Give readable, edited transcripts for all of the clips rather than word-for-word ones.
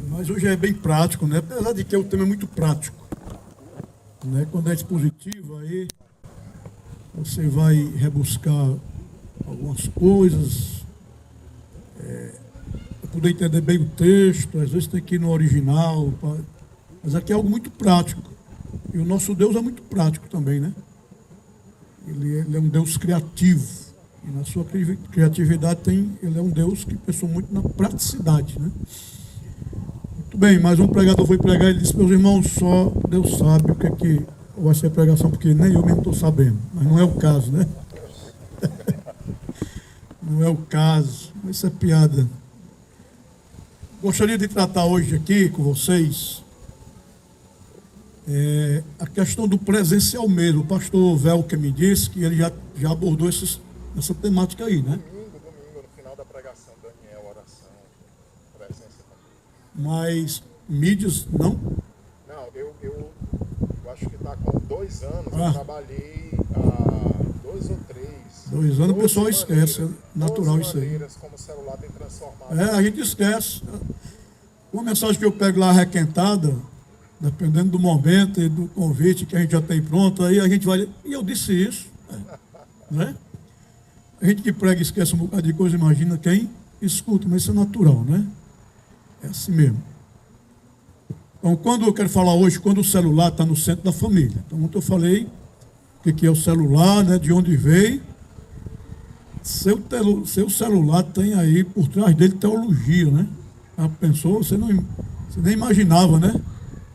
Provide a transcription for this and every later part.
Mas hoje é bem prático, né? Apesar de que o tema é muito prático, né? Quando é expositivo, aí você vai rebuscar algumas coisas, para poder entender bem o texto, às vezes tem que ir no original, mas aqui é algo muito prático. E o nosso Deus é muito prático também, né? Ele é um Deus criativo. E na sua criatividade ele é um Deus que pensou muito na praticidade, né? Muito bem, mas um pregador foi pregar e ele disse: meus irmãos, só Deus sabe o que é que vai ser a pregação, porque nem eu mesmo estou sabendo. Mas não é o caso, né? Não é o caso. Isso é piada. Gostaria de tratar hoje aqui com vocês a questão do presencial mesmo. O pastor Velker me disse que ele já abordou essa temática aí, né? Domingo, no final da pregação, Daniel, oração, presença também. Mas mídias, não? Não, eu acho que está com 2 anos, eu trabalhei há 2 ou 3. 2 anos o pessoal esquece, é natural isso aí. Como o celular tem transformado. A gente esquece. Uma mensagem que eu pego lá requentada, dependendo do momento e do convite que a gente já tem pronto, aí a gente vai... E eu disse isso, né? A gente que prega esquece um bocado de coisa, imagina quem escuta, mas isso é natural, né? É assim mesmo. Então, quando eu quero falar hoje, quando o celular está no centro da família. Então, ontem eu falei o que é o celular, né? De onde veio. Seu celular tem aí por trás dele teologia, né? Já pensou? Você nem imaginava, né?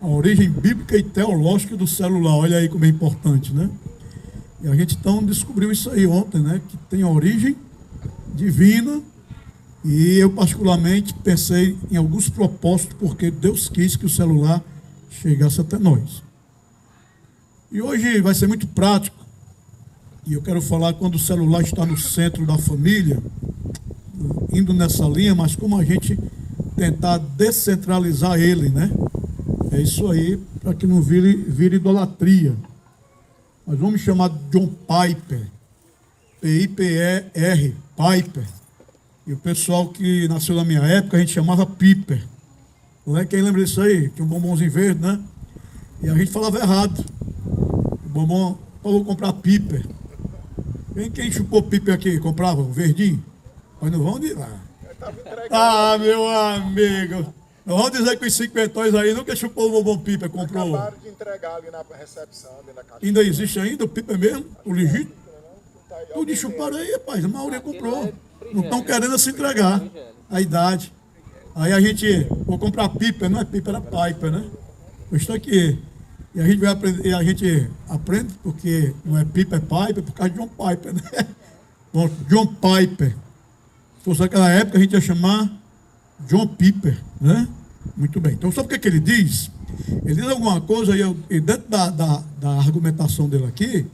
A origem bíblica e teológica do celular. Olha aí como é importante, né? E a gente então descobriu isso aí ontem, né? Que tem a origem divina. E eu particularmente pensei em alguns propósitos, porque Deus quis que o celular chegasse até nós. E hoje vai ser muito prático. E eu quero falar quando o celular está no centro da família, indo nessa linha, mas como a gente tentar descentralizar ele, né? É isso aí, para que não vire idolatria. Mas vamos chamar de John Piper, P-I-P-E-R, Piper. E o pessoal que nasceu na minha época, a gente chamava Piper. Não é? Quem lembra disso aí? Tinha um bombonzinho verde, né? E a gente falava errado. O bombom, falou comprar Piper. Quem chupou Piper aqui? Comprava um verdinho? Mas não vão dizer. Meu amigo. Não vão dizer que os 50 aí nunca chupou o bombom Piper, comprou. Acabaram de entregar ali na recepção, ali na caixa. Ainda existe ainda o Piper mesmo? O legítimo? Tudo de chupar aí, rapaz. A maioria comprou. Não estão querendo se entregar a idade. Aí a gente, vou comprar Piper, não é Piper, era Piper, né? Eu estou aqui. E a gente vai aprender, a gente aprende porque não é Piper, é Piper, por causa de John Piper, né? Bom, John Piper. Se fosse naquela época, a gente ia chamar John Piper, né? Muito bem. Então, sabe o que ele diz? Ele diz alguma coisa e dentro da argumentação dele aqui,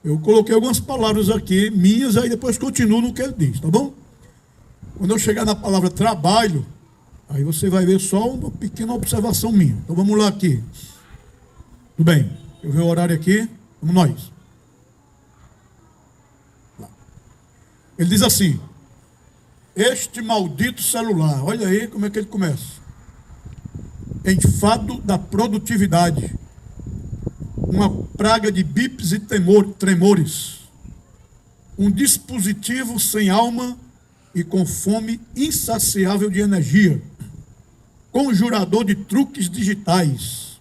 eu coloquei algumas palavras aqui, minhas, aí depois continuo no que ele diz, tá bom? Quando eu chegar na palavra trabalho, aí você vai ver só uma pequena observação minha. Então vamos lá aqui. Tudo bem, eu ver o horário aqui, vamos nós. Ele diz assim: este maldito celular, olha aí como é que ele começa. Enfado da produtividade. Uma praga de bips e tremores, um dispositivo sem alma e com fome insaciável de energia, conjurador de truques digitais,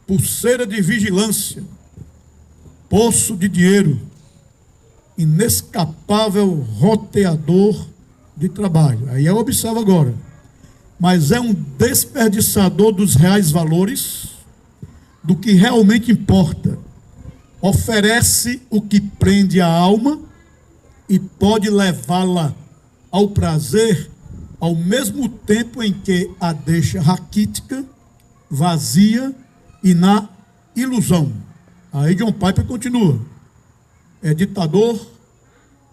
pulseira de vigilância, poço de dinheiro, inescapável roteador de trabalho. Aí eu observo agora, mas é um desperdiçador dos reais valores, do que realmente importa. Oferece o que prende a alma e pode levá-la ao prazer, ao mesmo tempo em que a deixa raquítica, vazia e na ilusão. Aí John Piper continua. É ditador,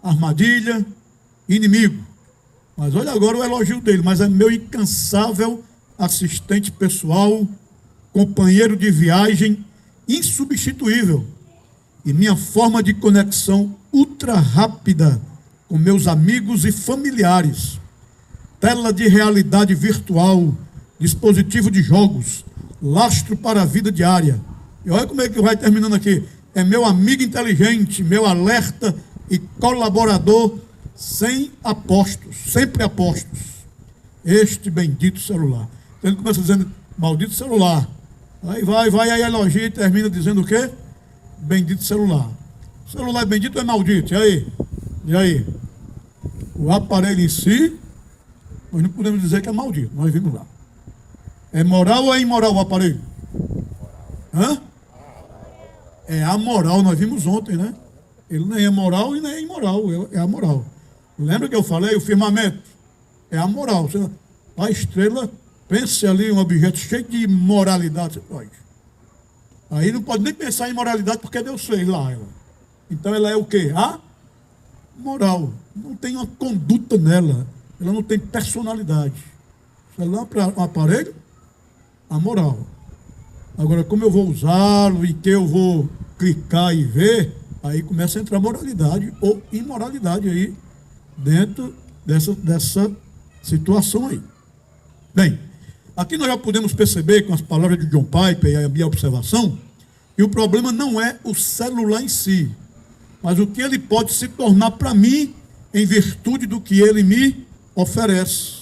armadilha, inimigo. Mas olha agora o elogio dele, mas é meu incansável assistente pessoal, companheiro de viagem insubstituível e minha forma de conexão ultra rápida com meus amigos e familiares. Tela de realidade virtual dispositivo de jogos, lastro para a vida diária. E olha como é que vai terminando aqui. É meu amigo inteligente, meu alerta e colaborador sem apostos, sempre apostos. Este bendito celular. Então ele começa dizendo, maldito celular. Aí vai, aí elogia e termina dizendo o quê? Bendito celular. O celular é bendito ou é maldito? E aí? E aí? O aparelho em si, nós não podemos dizer que é maldito. Nós vimos lá. É moral ou é imoral o aparelho? Hã? É amoral, nós vimos ontem, né? Ele nem é moral e nem é imoral, é amoral. Lembra que eu falei? O firmamento é amoral. A estrela, pense ali, um objeto cheio de moralidade. Aí não pode nem pensar em moralidade porque Deus fez lá ela. Então ela é o quê? A moral. Não tem uma conduta nela. Ela não tem personalidade. Se ela é um aparelho, amoral. Agora, como eu vou usá-lo e que eu vou clicar e ver, aí começa a entrar moralidade ou imoralidade aí dentro dessa situação aí. Bem, aqui nós já podemos perceber com as palavras de John Piper e a minha observação que o problema não é o celular em si, mas o que ele pode se tornar para mim em virtude do que ele me oferece.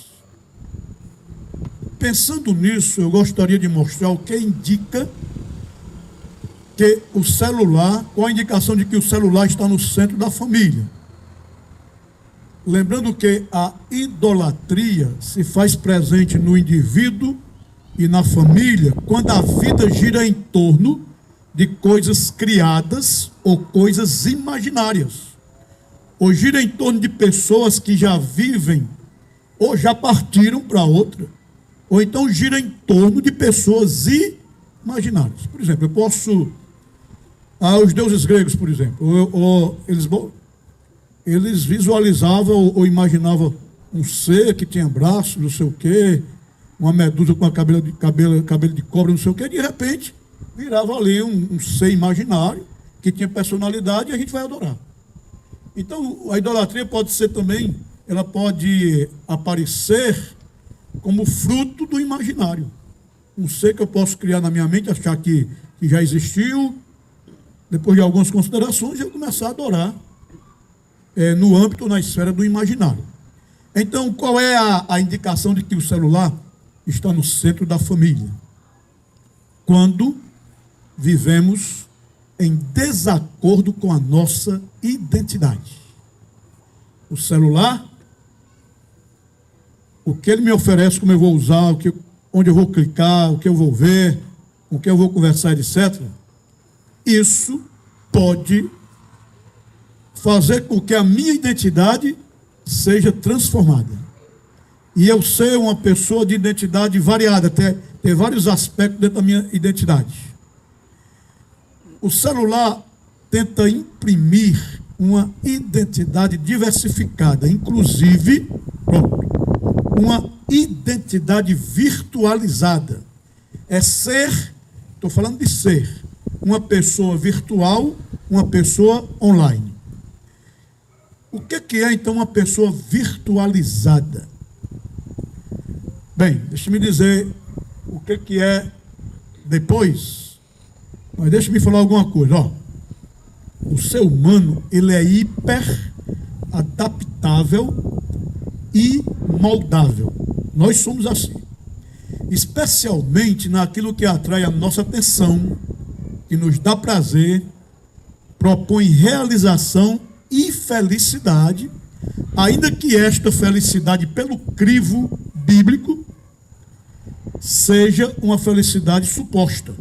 Pensando nisso, eu gostaria de mostrar o que indica que o celular, qual a indicação de que o celular está no centro da família. Lembrando que a idolatria se faz presente no indivíduo e na família quando a vida gira em torno de coisas criadas ou coisas imaginárias, ou gira em torno de pessoas que já vivem ou já partiram para outra, ou então gira em torno de pessoas imaginárias. Por exemplo, eu posso... os deuses gregos, por exemplo, eles visualizavam ou imaginavam um ser que tinha braços, não sei o quê, uma medusa com cabelo de cobra, não sei o quê, de repente virava ali um ser imaginário que tinha personalidade e a gente vai adorar. Então, a idolatria pode ser também, ela pode aparecer como fruto do imaginário. Um ser que eu posso criar na minha mente, achar que já existiu, depois de algumas considerações, eu começar a adorar no âmbito, na esfera do imaginário. Então, qual é a indicação de que o celular está no centro da família? Quando vivemos em desacordo com a nossa identidade. O celular, o que ele me oferece, como eu vou usar, onde eu vou clicar, o que eu vou ver, o que eu vou conversar, etc., isso pode fazer com que a minha identidade seja transformada. E eu ser uma pessoa de identidade variada, ter vários aspectos dentro da minha identidade. O celular tenta imprimir uma identidade diversificada, inclusive, uma identidade virtualizada. É ser, estou falando de ser, uma pessoa virtual, uma pessoa online. O que é, então, uma pessoa virtualizada? Bem, deixa-me dizer o que é depois, mas deixa-me falar alguma coisa. O ser humano, ele é hiper adaptável e moldável. Nós somos assim. Especialmente naquilo que atrai a nossa atenção, que nos dá prazer, propõe realização e felicidade, ainda que esta felicidade, pelo crivo bíblico, seja uma felicidade suposta.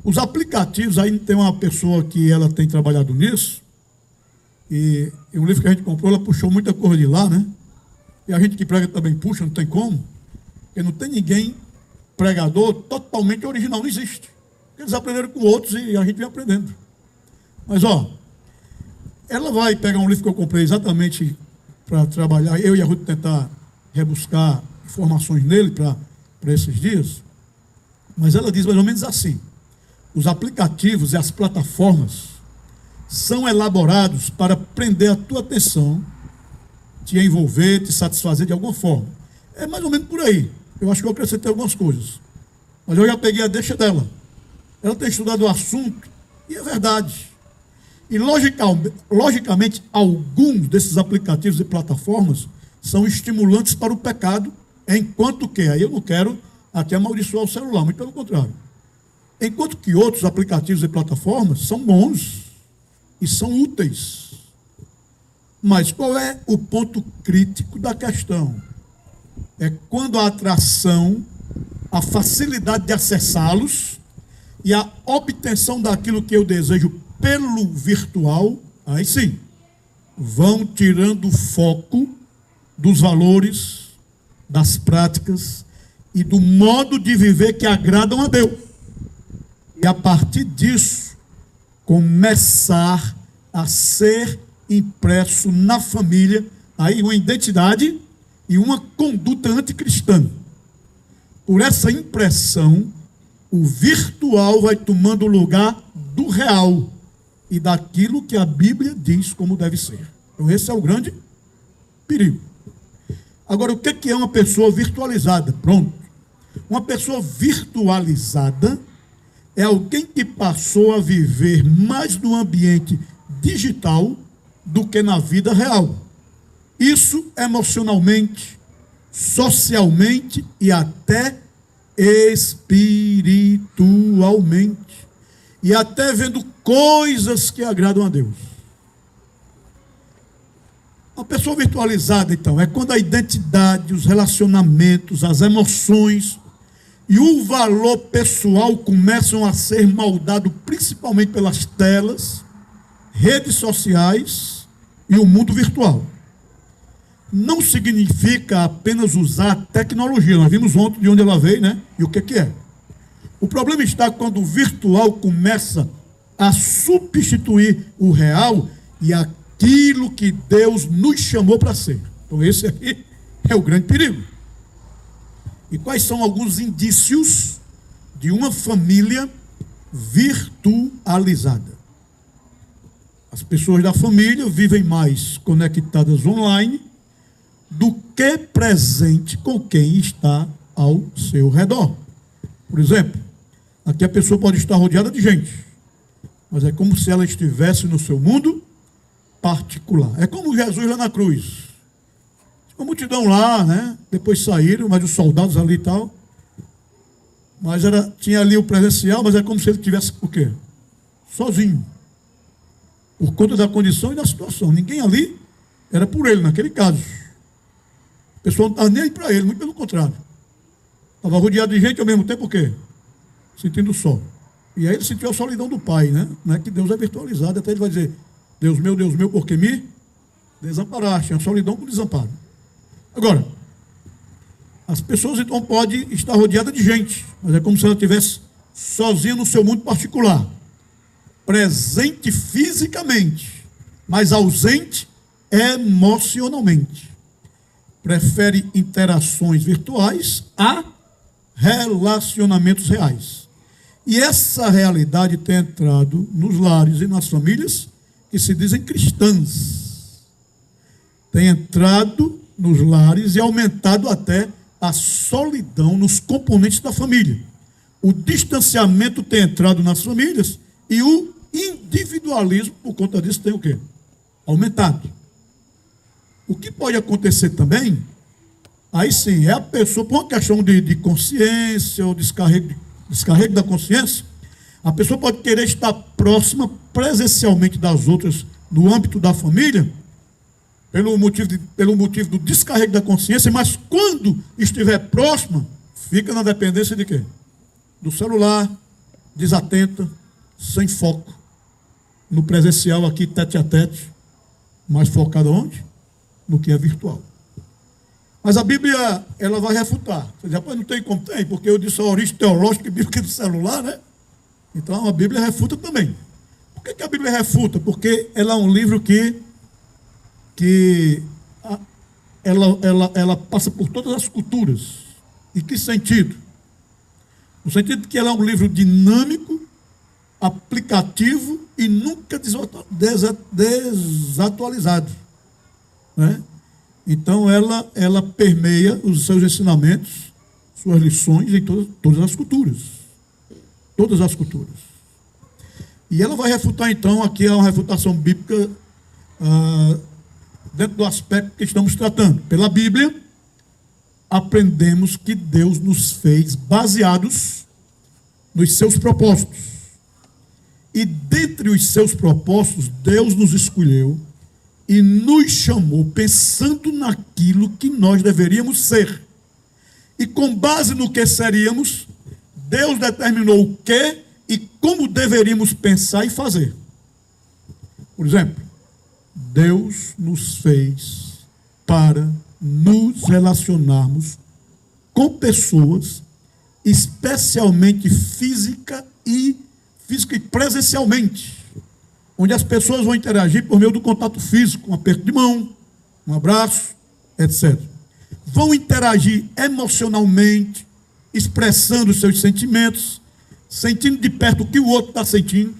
Os aplicativos, aí tem uma pessoa que ela tem trabalhado nisso, e um livro que a gente comprou, ela puxou muita coisa de lá, né? E a gente que prega também puxa, não tem como, porque não tem ninguém pregador totalmente original, não existe. Eles aprenderam com outros e a gente vem aprendendo. Mas, ela vai pegar um livro que eu comprei exatamente para trabalhar, eu e a Ruth tentar rebuscar informações nele para esses dias, mas ela diz mais ou menos assim: os aplicativos e as plataformas são elaborados para prender a tua atenção, te envolver, te satisfazer de alguma forma. É mais ou menos por aí. Eu acho que eu acrescentei algumas coisas. Mas eu já peguei a deixa dela. Ela tem estudado o assunto, e é verdade. E logicamente, alguns desses aplicativos e plataformas são estimulantes para o pecado, enquanto que, aí eu não quero até amaldiçoar o celular, muito pelo contrário. Enquanto que outros aplicativos e plataformas são bons e são úteis. Mas qual é o ponto crítico da questão? É quando a atração, a facilidade de acessá-los e a obtenção daquilo que eu desejo pelo virtual, aí sim, vão tirando o foco dos valores, das práticas e do modo de viver que agradam a Deus. E a partir disso, começar a ser impresso na família aí uma identidade e uma conduta anticristã. Por essa impressão, o virtual vai tomando o lugar do real e daquilo que a Bíblia diz como deve ser. Então esse é o grande perigo. Agora, o que é uma pessoa virtualizada? Pronto. Uma pessoa virtualizada é alguém que passou a viver mais no ambiente digital do que na vida real. Isso emocionalmente, socialmente e até espiritualmente. E até vendo coisas que agradam a Deus. Uma pessoa virtualizada, então, é quando a identidade, os relacionamentos, as emoções e o valor pessoal começam a ser moldados principalmente pelas telas, redes sociais e o mundo virtual. Não significa apenas usar a tecnologia. Nós vimos ontem de onde ela veio, né? E o que é. O problema está quando o virtual começa a substituir o real e aquilo que Deus nos chamou para ser. Então esse aqui é o grande perigo. E quais são alguns indícios de uma família virtualizada? As pessoas da família vivem mais conectadas online do que presente com quem está ao seu redor. Por exemplo, aqui a pessoa pode estar rodeada de gente, mas é como se ela estivesse no seu mundo particular. É como Jesus lá na cruz. A multidão lá, né? Depois saíram, mas os soldados ali e tal. Mas tinha ali o presencial, mas é como se ele estivesse o quê? Sozinho. Por conta da condição e da situação. Ninguém ali era por ele, naquele caso. O pessoal não estava nem aí para ele, muito pelo contrário. Estava rodeado de gente ao mesmo tempo o quê? Sentindo só. E aí ele sentiu a solidão do Pai, né? Não é que Deus é virtualizado, até ele vai dizer, Deus meu, por que me desamparaste? É a solidão com desamparo. Agora, as pessoas então podem estar rodeadas de gente, mas é como se ela estivesse sozinha no seu mundo particular, presente fisicamente, mas ausente emocionalmente. Prefere interações virtuais a relacionamentos reais. E essa realidade tem entrado nos lares e nas famílias que se dizem cristãs. Tem entrado nos lares e aumentado até a solidão nos componentes da família. O distanciamento tem entrado nas famílias e o individualismo, por conta disso, tem o quê? Aumentado. O que pode acontecer também, aí sim, é a pessoa, por uma questão de consciência, ou descarrego da consciência, a pessoa pode querer estar próxima presencialmente das outras no âmbito da família, pelo motivo do descarrego da consciência, mas quando estiver próxima, fica na dependência de quê? Do celular, desatenta, sem foco. No presencial aqui, tete a tete, mais focada onde? No que é virtual. Mas a Bíblia, ela vai refutar. Você diz, rapaz, não tem como? Tem, porque eu disse a origem teológica e bíblica do celular, né? Então a Bíblia refuta também. Por que a Bíblia refuta? Porque ela é um livro que ela passa por todas as culturas. Em que sentido? No sentido de que ela é um livro dinâmico, aplicativo e nunca desatualizado. Né? Então ela permeia os seus ensinamentos suas lições em todas as culturas. Todas as culturas. E ela vai refutar, então, aqui é uma refutação bíblica dentro do aspecto que estamos tratando. Pela Bíblia, aprendemos que Deus nos fez baseados nos seus propósitos. E dentre os seus propósitos, Deus nos escolheu e nos chamou pensando naquilo que nós deveríamos ser. E com base no que seríamos, Deus determinou o que e como deveríamos pensar e fazer. Por exemplo, Deus nos fez para nos relacionarmos com pessoas, especialmente física e presencialmente, onde as pessoas vão interagir por meio do contato físico, um aperto de mão, um abraço, etc. Vão interagir emocionalmente, expressando os seus sentimentos, sentindo de perto o que o outro está sentindo,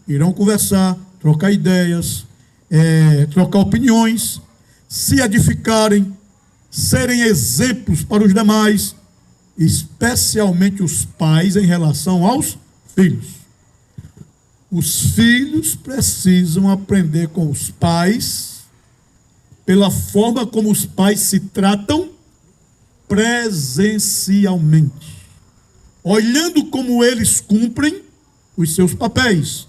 irão conversar, trocar ideias, trocar opiniões, se edificarem, serem exemplos para os demais, especialmente os pais em relação aos filhos. Os filhos precisam aprender com os pais, pela forma como os pais se tratam presencialmente, olhando como eles cumprem os seus papéis,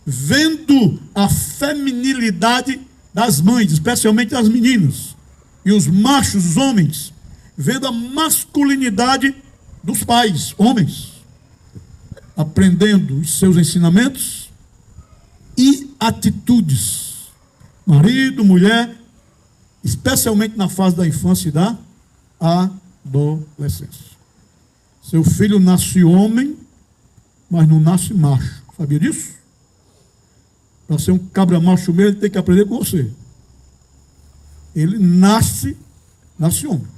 vendo a feminilidade das mães, especialmente das meninas, e os machos, os homens, vendo a masculinidade dos pais, homens, aprendendo os seus ensinamentos e atitudes, marido, mulher, especialmente na fase da infância e da adolescência. Seu filho nasce homem, mas não nasce macho. Sabia disso? Para ser um cabra macho mesmo, ele tem que aprender com você. Ele nasce homem.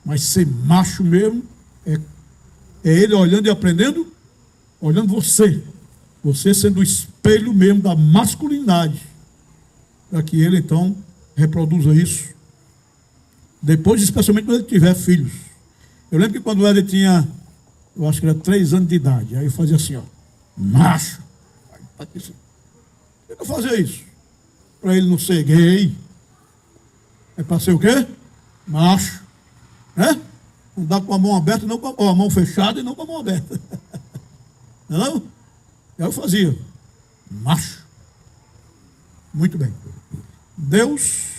Mas ser macho mesmo é ele olhando e aprendendo, olhando você. Você sendo o espelho mesmo da masculinidade. Para que ele, então, reproduza isso. Depois, especialmente quando ele tiver filhos. Eu lembro que quando ele tinha, eu acho que era 3 anos de idade, aí eu fazia assim, ó, macho. Por que eu fazia isso? Para ele não ser gay. É para ser o quê? Macho. Né? Não dá com a mão aberta, não com a mão fechada e não com a mão aberta. Não? Aí eu fazia. Macho. Muito bem. Deus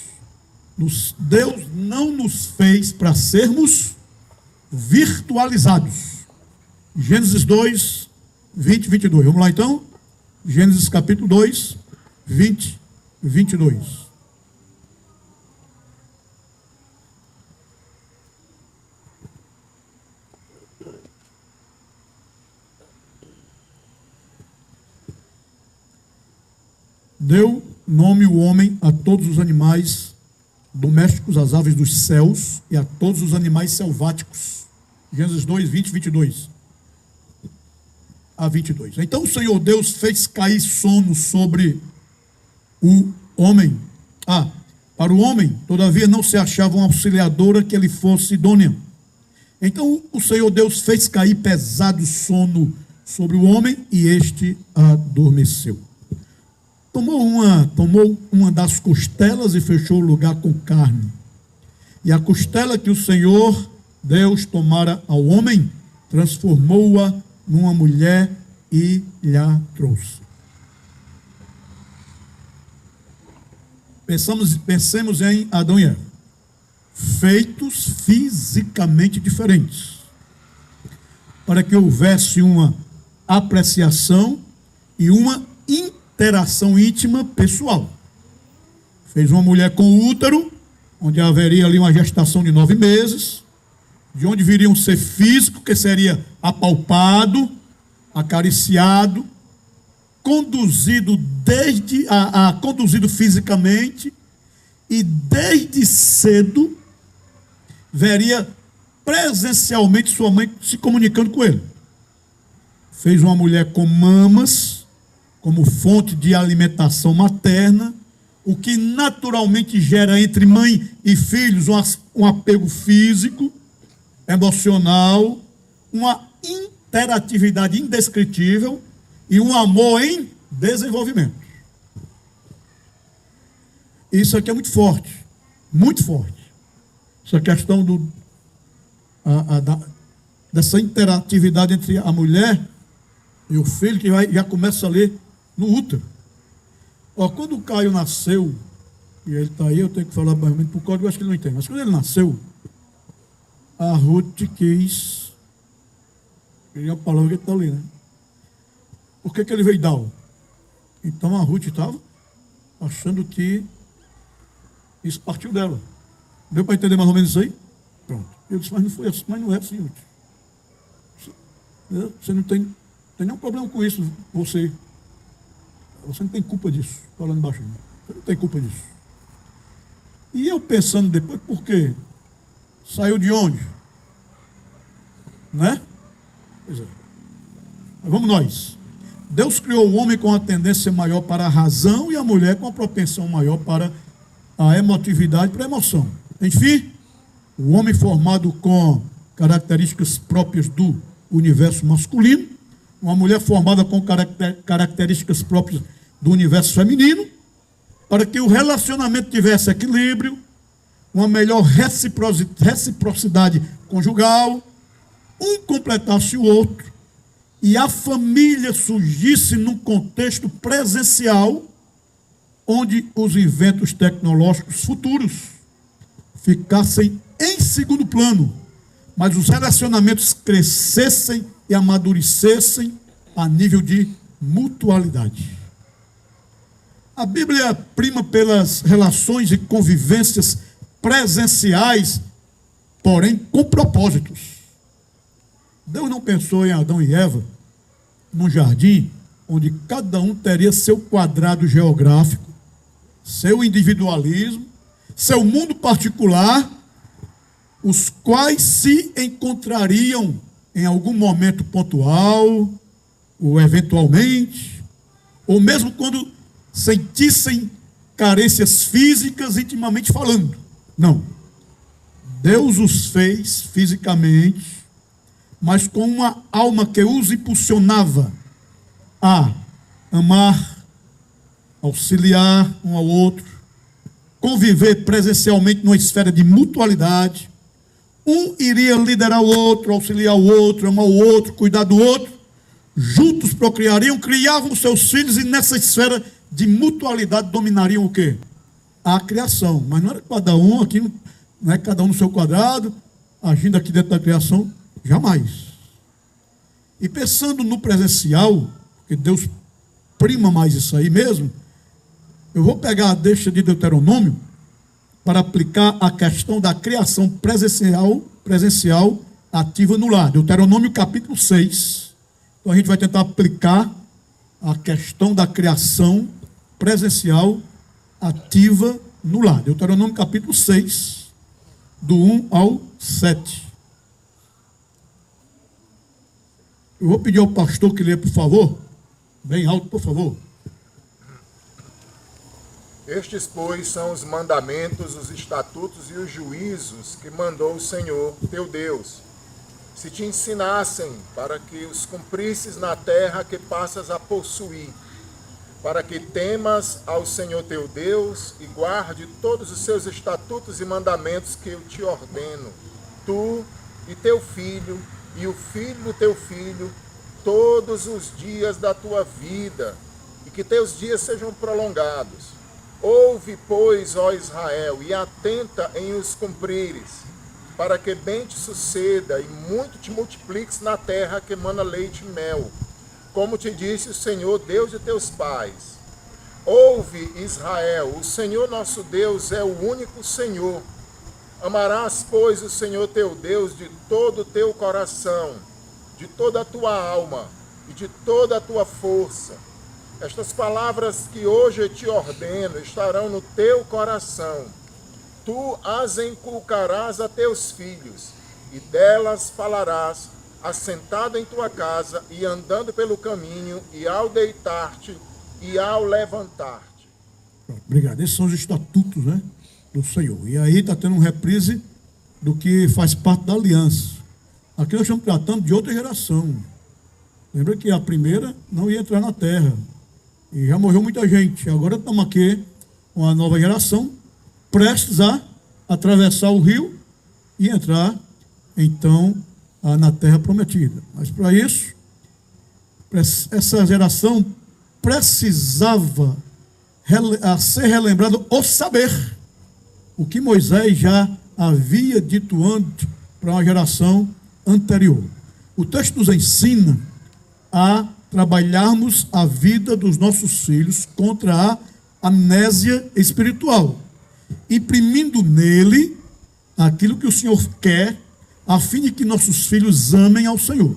não nos fez para sermos virtualizados. Gênesis 2, 20 e 22. Vamos lá então? Gênesis capítulo 2, 20 e 22. Deu nome o homem a todos os animais domésticos, às aves dos céus e a todos os animais selváticos. Gênesis 2, 20 e 22. A 22. Então o Senhor Deus fez cair sono sobre o homem. Para o homem, todavia, não se achava uma auxiliadora que ele fosse idônea. Então o Senhor Deus fez cair pesado sono sobre o homem e este adormeceu. Tomou uma das costelas e fechou o lugar com carne. E a costela que o Senhor Deus tomara ao homem, transformou-a numa mulher e lhe trouxe. Pensemos em Adão e Eva, feitos fisicamente diferentes, para que houvesse uma apreciação e uma interação íntima pessoal. Fez uma mulher com útero, onde haveria ali uma gestação de 9 meses, de onde viria um ser físico que seria apalpado, acariciado, conduzido conduzido fisicamente, e desde cedo veria presencialmente sua mãe se comunicando com ele. Fez uma mulher com mamas como fonte de alimentação materna, o que naturalmente gera entre mãe e filhos um apego físico, emocional, uma interatividade indescritível e um amor em desenvolvimento. Isso aqui é muito forte, muito forte. Essa questão dessa interatividade entre a mulher e o filho, que já começa ali no útero. Ó, quando o Caio nasceu, e ele está aí, eu tenho que falar mais ou menos para o código, eu acho que ele não entende, mas quando ele nasceu, a Ruth quis, queria a palavra que está ali, né? Por que ele veio dar? Então a Ruth estava achando que isso partiu dela. Deu para entender mais ou menos isso aí? Pronto. Eu disse, mas não foi assim, mas não é assim, Ruth. Você não tem nenhum problema com isso, você não tem culpa disso, falando baixinho. Você não tem culpa disso. E eu pensando depois, por quê? Saiu de onde? Né? Pois é. Mas vamos nós. Deus criou o homem com a tendência maior para a razão e a mulher com a propensão maior para a emotividade, para a emoção. Enfim, o homem formado com características próprias do universo masculino, uma mulher formada com características próprias do universo feminino, para que o relacionamento tivesse equilíbrio, uma melhor reciprocidade conjugal, um completasse o outro, e a família surgisse num contexto presencial, onde os inventos tecnológicos futuros ficassem em segundo plano, mas os relacionamentos crescessem e amadurecessem a nível de mutualidade. A Bíblia prima pelas relações e convivências presenciais, porém com propósitos. Deus não pensou em Adão e Eva num jardim onde cada um teria seu quadrado geográfico, seu individualismo, seu mundo particular, os quais se encontrariam em algum momento pontual, ou eventualmente, ou mesmo quando sentissem carências físicas, intimamente falando. Não. Deus os fez fisicamente, mas com uma alma que os impulsionava a amar, auxiliar um ao outro, conviver presencialmente numa esfera de mutualidade. Um iria liderar o outro, auxiliar o outro, amar o outro, cuidar do outro. Juntos procriariam, criavam seus filhos e nessa esfera de mutualidade dominariam o quê? A criação. Mas não era cada um aqui, não é cada um no seu quadrado, agindo aqui dentro da criação, jamais. E pensando no presencial, porque Deus prima mais isso aí mesmo, eu vou pegar a deixa de Deuteronômio para aplicar a questão da criação presencial ativa no lar. Deuteronômio capítulo 6. Então a gente vai tentar aplicar a questão da criação presencial ativa no lar. Deuteronômio capítulo 6, do 1 ao 7. Eu vou pedir ao pastor que lê, por favor, bem alto, por favor. Estes, pois, são os mandamentos, os estatutos e os juízos que mandou o Senhor, teu Deus, se te ensinassem para que os cumprisses na terra que passas a possuir, para que temas ao Senhor teu Deus e guarde todos os seus estatutos e mandamentos que eu te ordeno, tu e teu filho e o filho do teu filho, todos os dias da tua vida, e que teus dias sejam prolongados. Ouve, pois, ó Israel, e atenta em os cumprires, para que bem te suceda e muito te multipliques na terra que emana leite e mel, como te disse o Senhor, Deus de teus pais. Ouve, Israel, o Senhor nosso Deus é o único Senhor. Amarás, pois, o Senhor teu Deus de todo o teu coração, de toda a tua alma e de toda a tua força. Estas palavras que hoje te ordeno estarão no teu coração. Tu as inculcarás a teus filhos, e delas falarás, assentado em tua casa e andando pelo caminho, e ao deitar-te e ao levantar-te. Obrigado. Esses são os estatutos, né, do Senhor. E aí está tendo um reprise do que faz parte da aliança. Aqui nós estamos tratando de outra geração. Lembra que a primeira não ia entrar na terra. E já morreu muita gente. Agora estamos aqui com a nova geração, prestes a atravessar o rio e entrar, então, na terra prometida. Mas para isso, essa geração precisava ser relembrado o saber, o que Moisés já havia dito antes para uma geração anterior. O texto nos ensina a trabalharmos a vida dos nossos filhos contra a amnésia espiritual, imprimindo nele aquilo que o Senhor quer, a fim de que nossos filhos amem ao Senhor.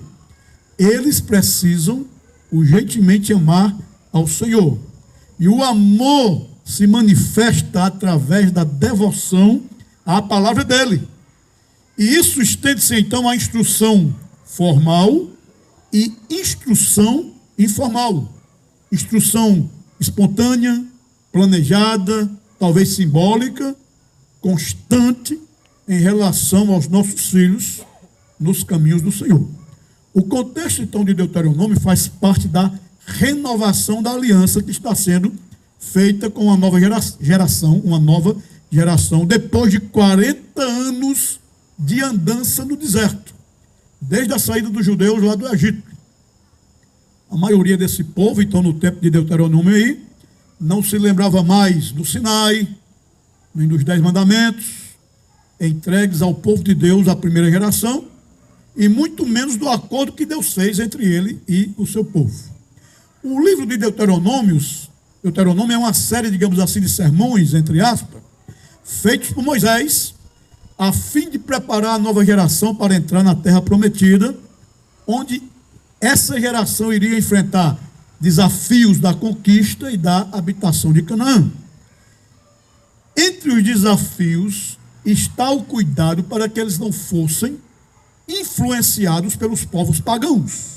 Eles precisam urgentemente amar ao Senhor. E o amor se manifesta através da devoção à palavra dele. E isso estende-se então à instrução formal e instrução informal. Instrução espontânea, planejada, talvez simbólica, constante em relação aos nossos filhos nos caminhos do Senhor. O contexto então de Deuteronômio faz parte da renovação da aliança que está sendo feita com uma nova geração, depois de 40 anos de andança no deserto, desde a saída dos judeus lá do Egito. A maioria desse povo, então, no tempo de Deuteronômio aí, não se lembrava mais do Sinai, nem dos 10 mandamentos, entregues ao povo de Deus, a primeira geração, e muito menos do acordo que Deus fez entre ele e o seu povo. O livro de Deuteronômio é uma série, digamos assim, de sermões, entre aspas, feitos por Moisés, a fim de preparar a nova geração para entrar na terra prometida, onde essa geração iria enfrentar desafios da conquista e da habitação de Canaã. Entre os desafios está o cuidado para que eles não fossem influenciados pelos povos pagãos.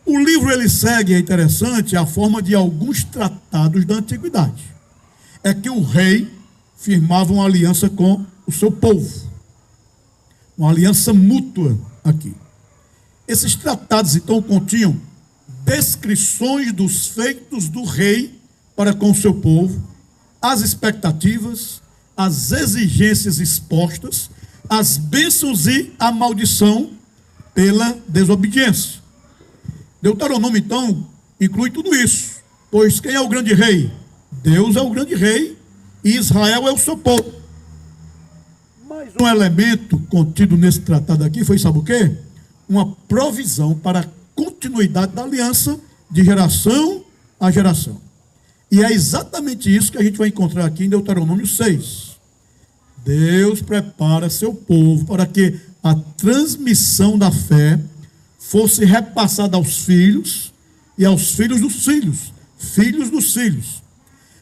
O livro ele segue, é interessante, a forma de alguns tratados da antiguidade. É que o rei firmava uma aliança com o seu povo, uma aliança mútua aqui. Esses tratados então continham descrições dos feitos do rei para com o seu povo, as expectativas, as exigências expostas, as bênçãos e a maldição pela desobediência. Deuteronômio, então, inclui tudo isso, pois quem é o grande rei? Deus é o grande rei e Israel é o seu povo. Mais um elemento contido nesse tratado aqui foi, sabe o quê? Uma provisão para a continuidade da aliança de geração a geração. E é exatamente isso que a gente vai encontrar aqui em Deuteronômio 6. Deus prepara seu povo para que a transmissão da fé fosse repassada aos filhos e aos filhos dos filhos, filhos dos filhos.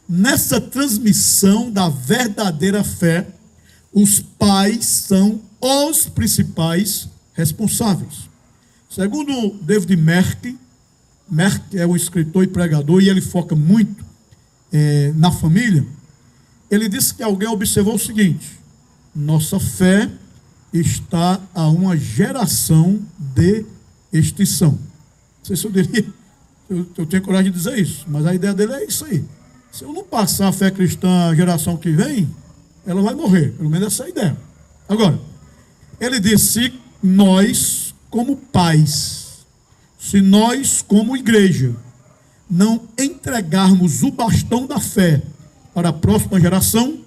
Nessa transmissão da verdadeira fé, os pais são os principais responsáveis. Segundo David Merck é um escritor e pregador, e ele foca muito na família. Ele disse que alguém observou o seguinte: nossa fé está a uma geração de extinção. Não sei se eu diria, eu tenho coragem de dizer isso, mas a ideia dele é isso aí. Se eu não passar a fé cristã à geração que vem, ela vai morrer, pelo menos essa é a ideia. Agora, ele disse: nós, como pais, se nós, como igreja, não entregarmos o bastão da fé para a próxima geração,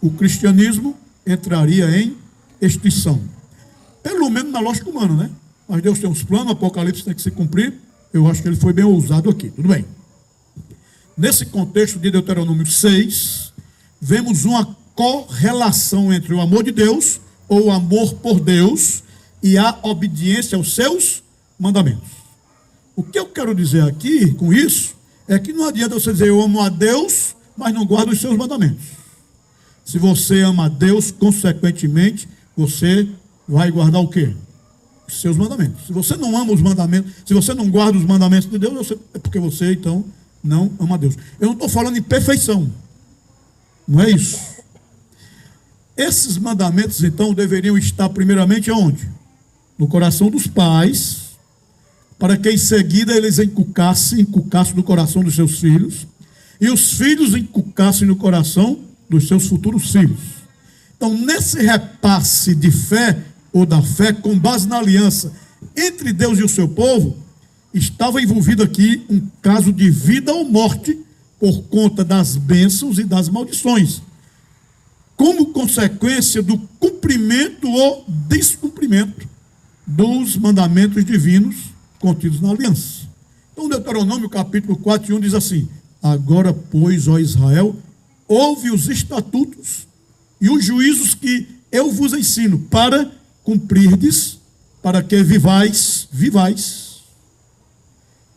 o cristianismo entraria em extinção. Pelo menos na lógica humana, né? Mas Deus tem uns planos, o Apocalipse tem que se cumprir. Eu acho que ele foi bem ousado aqui, tudo bem. Nesse contexto de Deuteronômio 6, vemos uma correlação entre o amor de Deus, ou o amor por Deus, e a obediência aos seus mandamentos. O que eu quero dizer aqui com isso é que não adianta você dizer eu amo a Deus, mas não guarda os seus mandamentos. Se você ama a Deus, consequentemente, você vai guardar o quê? Os seus mandamentos. Se você não ama os mandamentos, se você não guarda os mandamentos de Deus, é porque você, então, não ama a Deus. Eu não estou falando em perfeição. Não é isso. Esses mandamentos, então, deveriam estar primeiramente aonde? No coração dos pais, para que em seguida eles inculcassem no coração dos seus filhos, e os filhos inculcassem no coração dos seus futuros filhos. Então, nesse repasse de fé, ou da fé, com base na aliança entre Deus e o seu povo, estava envolvido aqui um caso de vida ou morte, por conta das bênçãos e das maldições, como consequência do cumprimento ou descumprimento dos mandamentos divinos contidos na aliança. Então, Deuteronômio capítulo 4 e 1 diz assim: agora, pois, ó Israel, ouve os estatutos e os juízos que eu vos ensino, para cumprirdes, para que vivais,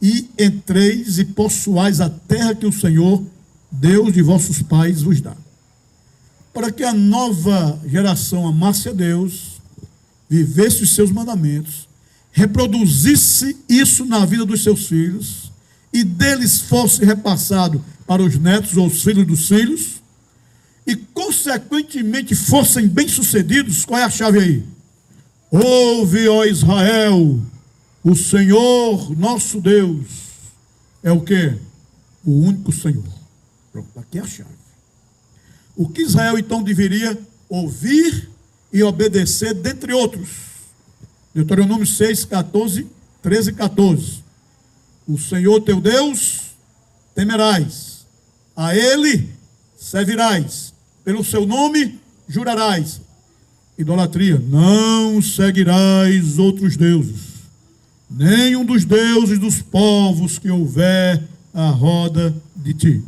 e entreis e possuais a terra que o Senhor, Deus de vossos pais, vos dá. Para que a nova geração amasse a Deus, vivesse os seus mandamentos, reproduzisse isso na vida dos seus filhos, e deles fosse repassado para os netos ou os filhos dos filhos, e consequentemente fossem bem-sucedidos. Qual é a chave aí? Ouve, ó Israel, o Senhor nosso Deus é o quê? O único Senhor. Pronto, aqui é a chave. O que Israel então deveria ouvir e obedecer, dentre outros? Deuteronômio 6, 14, 13 e 14. O Senhor teu Deus temerás, a Ele servirás, pelo seu nome jurarás. Idolatria, não seguirás outros deuses, nenhum dos deuses dos povos que houver à roda de ti.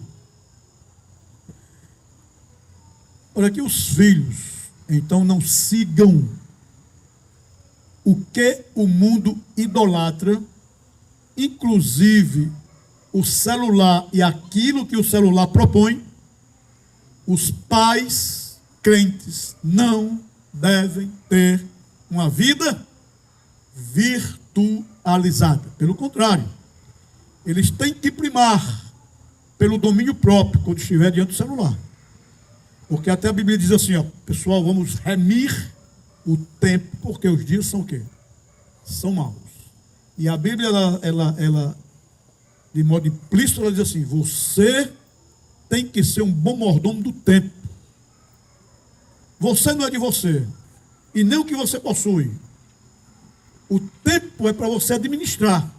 Para que os filhos, então, não sigam o que o mundo idolatra, inclusive o celular e aquilo que o celular propõe, os pais crentes não devem ter uma vida virtualizada. Pelo contrário, eles têm que primar pelo domínio próprio quando estiver diante do celular. Porque até a Bíblia diz assim, ó, pessoal, vamos remir o tempo, porque os dias são o quê? São maus. E a Bíblia, ela de modo implícito, ela diz assim: você tem que ser um bom mordomo do tempo. Você não é de você, e nem o que você possui. O tempo é para você administrar,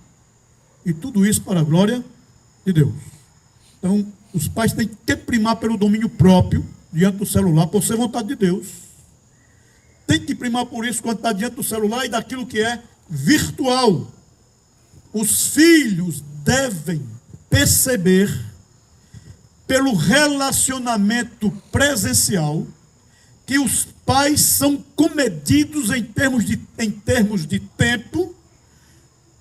e tudo isso para a glória de Deus. Então, os pais têm que primar pelo domínio próprio, diante do celular, por ser vontade de Deus. Tem que primar por isso quando está diante do celular e daquilo que é virtual. Os filhos devem perceber, pelo relacionamento presencial, que os pais são comedidos em termos de tempo,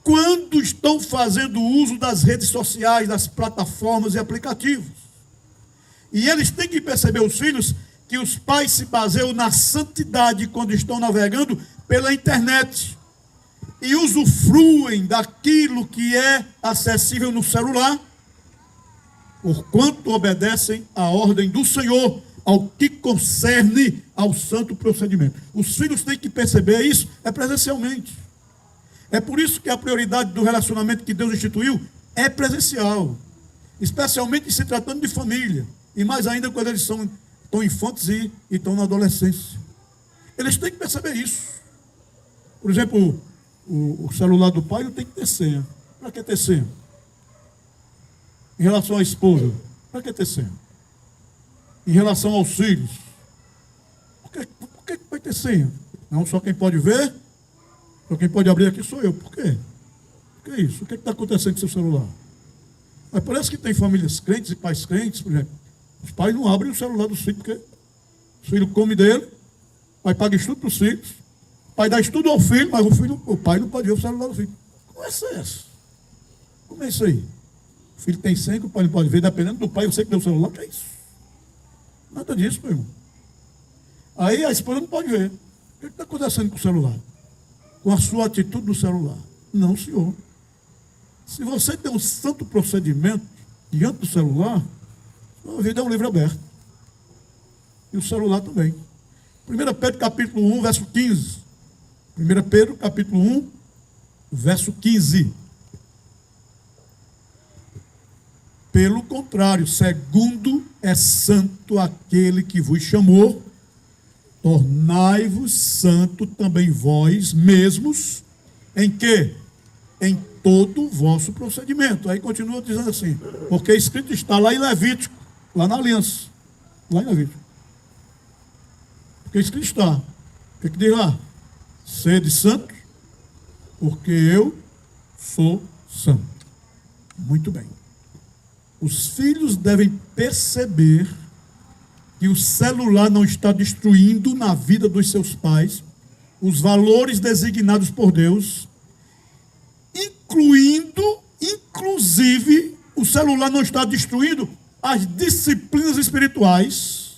quando estão fazendo uso das redes sociais, das plataformas e aplicativos. E eles têm que perceber, os filhos, que os pais se baseiam na santidade quando estão navegando pela internet e usufruem daquilo que é acessível no celular, porquanto obedecem à ordem do Senhor, ao que concerne ao santo procedimento. Os filhos têm que perceber isso, é presencialmente. É por isso que a prioridade do relacionamento que Deus instituiu é presencial, especialmente se tratando de família, e mais ainda quando eles estão infantes e estão na adolescência. Eles têm que perceber isso. Por exemplo, o celular do pai não tem que ter senha. Para que ter senha? Em relação à esposa, para que ter senha? Em relação aos filhos, por que vai ter senha? Não, só quem pode ver, só quem pode abrir aqui sou eu. Por quê? Por que isso? O que está acontecendo com seu celular? Mas parece que tem famílias crentes e pais crentes, por exemplo. Os pais não abrem o celular dos filhos, porque o filho come dele, o pai paga estudo para os filhos, o pai dá estudo ao filho, mas o pai não pode ver o celular do filho. Como é isso? Como é isso aí? O filho tem senha que o pai não pode ver, dependendo do pai, eu sei que deu o celular, que é isso? Nada disso, meu irmão. Aí a esposa não pode ver. O que está acontecendo com o celular? Com a sua atitude no celular? Não, senhor. Se você tem um santo procedimento diante do celular, a vida é um livro aberto. E o celular também. 1 Pedro capítulo 1, verso 15. 1 Pedro capítulo 1, verso 15. Pelo contrário, segundo é santo aquele que vos chamou, tornai-vos santo também vós mesmos, em quê? Em todo o vosso procedimento. Aí continua dizendo assim, porque escrito está lá em Levítico, lá na aliança, lá em Levítico. Porque escrito está, o que diz lá? Sede santo, porque eu sou santo. Muito bem. Os filhos devem perceber que o celular não está destruindo na vida dos seus pais os valores designados por Deus, inclusive, o celular não está destruindo as disciplinas espirituais,